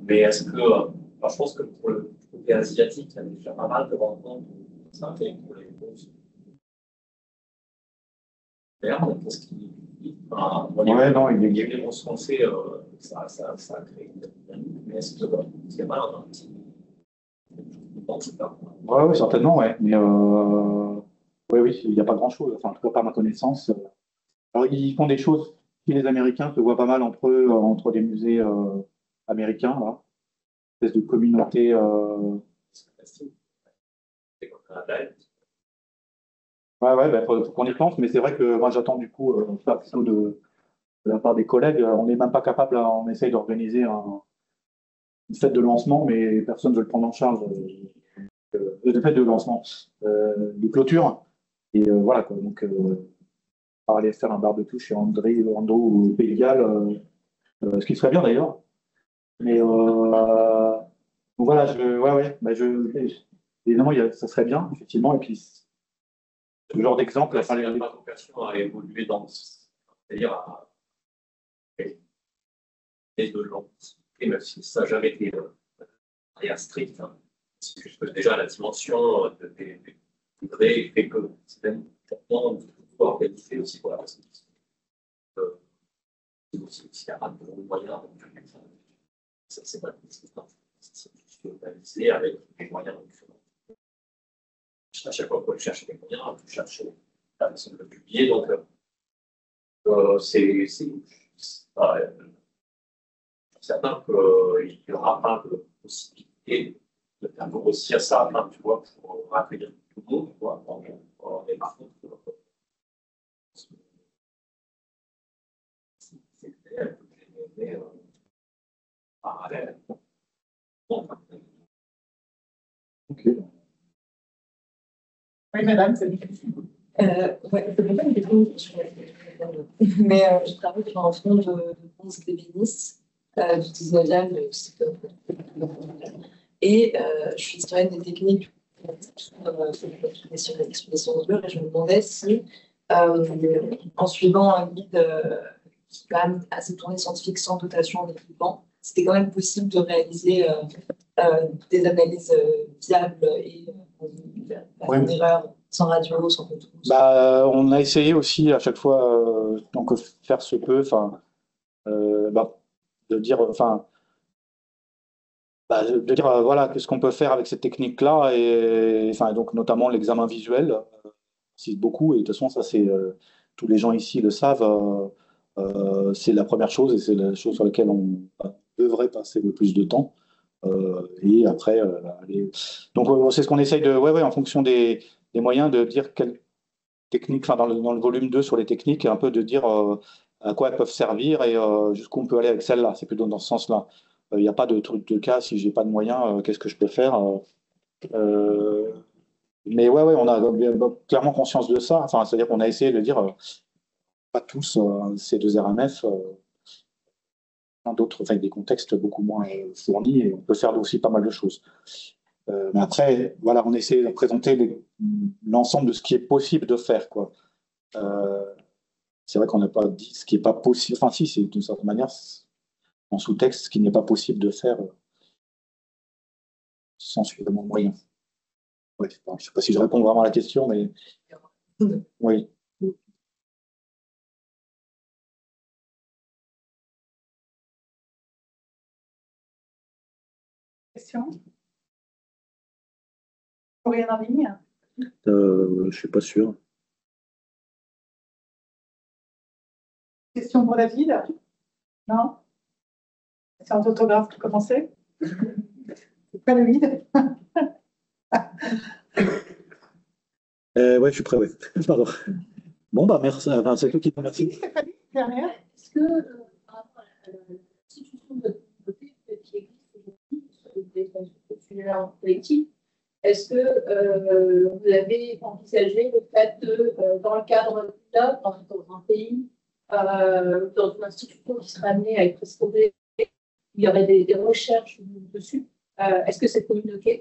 Mais est-ce que, je pense que pour le côté asiatique, il y a déjà pas mal de rencontres, ça fait pour les réponses. Qu'est-ce qui. Ouais, non, il y a eu des monstres français, ça a créé une dynamique, mais est-ce qu'il y a mal un petit. Ouais, certainement, ouais. Mais oui, il n'y a pas grand-chose. Enfin, en tout cas, pas à ma connaissance. Alors, ils font des choses. Si les Américains se voient pas mal entre eux, entre les musées américains, là. Une espèce de communauté. Ouais, bah, faut qu'on y pense, mais c'est vrai que moi, j'attends du coup ça plutôt de la part des collègues. On n'est même pas capable, on essaye d'organiser une fête de lancement, mais personne ne veut le prendre en charge. De fête de lancement, de clôture. Et voilà, quoi. Donc, aller faire un barbecue chez André, Orlando ou Pays de Galles, ce qui serait bien d'ailleurs. Mais voilà, ouais, bah, évidemment, ça serait bien, effectivement. Et puis, ce genre d'exemple, Ça n'a pas vocation à évoluer c'est-à-dire à et de gens, et même si ça n'a jamais été rien strict, hein. C'est juste que déjà la dimension des degrés fait que c'est même important de pouvoir organiser aussi pour la personne. C'est aussi s'il n'y a pas de moyens, ça c'est pas c'est organisé avec des moyens différents. À chaque fois qu'on cherche des moyens, on cherche la personne de publier, donc c'est certain qu'il n'y aura pas de possibilité de faire grossir ça, hein, tu vois, pour accueillir tout le monde, tu vois, mais par contre, c'est clair que j'ai aimé parallèle. Bon. Ok. Oui, madame, c'est difficile. Ouais, c'est pas une question sur mais je travaille sur un fonds de bronze d'ébénistes du 19e, et je suis historienne des techniques sur l'expression de l'heure, et je me demandais si, en suivant un guide qui est quand même assez tourné scientifique sans dotation en équipement, c'était quand même possible de réaliser des analyses viables et Ouais. erreurs sans radio, sans photo. Bah, on a essayé aussi à chaque fois, donc faire ce peu, enfin, de dire, enfin, de dire, voilà, qu'est-ce qu'on peut faire avec cette technique-là, et enfin, donc notamment l'examen visuel, c'est beaucoup, et de toute façon, ça, c'est, tous les gens ici le savent, c'est la première chose, et c'est la chose sur laquelle on devrait passer le plus de temps. Et après, donc c'est ce qu'on essaye de, ouais, en fonction des moyens, de dire quelles techniques, enfin dans le volume 2 sur les techniques, un peu de dire à quoi elles peuvent servir et jusqu'où on peut aller avec celle-là. C'est plutôt dans ce sens-là. Il n'y a pas de truc de cas, si j'ai pas de moyens, qu'est-ce que je peux faire euh, mais ouais, on a clairement conscience de ça. Enfin, c'est-à-dire qu'on a essayé de dire, pas tous C2RMF, plein d'autres, enfin, des contextes beaucoup moins fournis, et on peut faire aussi pas mal de choses. Mais après, voilà, on essaie de présenter l'ensemble de ce qui est possible de faire, quoi. C'est vrai qu'on n'a pas dit ce qui n'est pas possible. Enfin, si, c'est d'une certaine manière, en sous-texte, ce qui n'est pas possible de faire sans suffisamment de moyens. Ouais, je ne sais pas si je réponds vraiment à la question, mais oui. Question? Rien en ligne? Je ne suis pas sûr. Question pour David? Non? C'est en autographe pour commencer? C'est pas le vide? Ouais, je suis prêt, ouais. Pardon. Bon, bah, merci. Enfin, c'est toi qui te remercie. Stéphanie, dernière? Est-ce que, par rapport à l'institution de communauté qui existe aujourd'hui, sur des populaires collectifs, est-ce que vous avez envisagé le fait de, dans le cadre d'un dans un pays, dans une institution qui serait amenée à être restaurée, il y aurait des recherches dessus, est-ce que cette communauté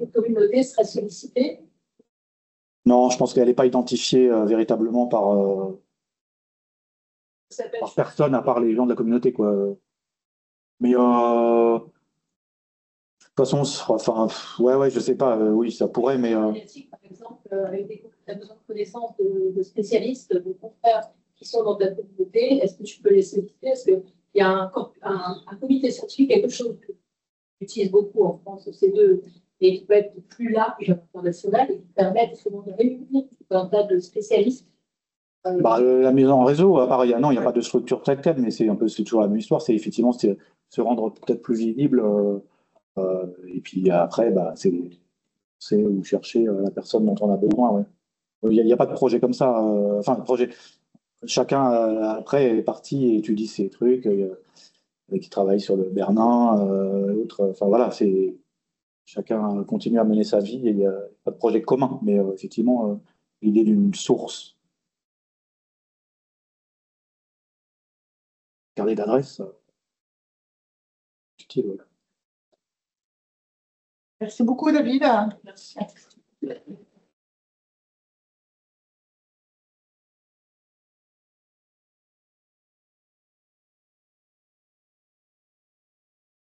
serait sollicitée? Non, je pense qu'elle n'est pas identifiée véritablement par personne à part les gens de la communauté, quoi. Mais de toute façon, enfin, ouais, je sais pas. Oui, ça pourrait, mais Par exemple, avec tu as besoin de connaissances de spécialistes, de confrères qui sont dans ta communauté, est-ce que tu peux les solliciter? Est-ce qu'il y a un comité scientifique, quelque chose que j'utilise beaucoup en France, C2, et qui peut être plus large, international, et qui permet justement de réunir tout un tas de spécialistes? la mise en réseau, à part, non, il n'y a pas de structure telle quelle, mais c'est toujours la même histoire. C'est effectivement se rendre peut-être plus visible. Et puis après, c'est où chercher la personne dont on a besoin. Ouais. Il n'y a pas de projet comme ça. Enfin, projet. Chacun après est parti et étudie ses trucs, qui travaille sur le Bernin, autres. Enfin voilà, chacun continue à mener sa vie et il n'y a pas de projet commun. Mais effectivement, l'idée d'une source, carnet d'adresse, c'est utile. Ouais. Merci beaucoup, David. Merci. la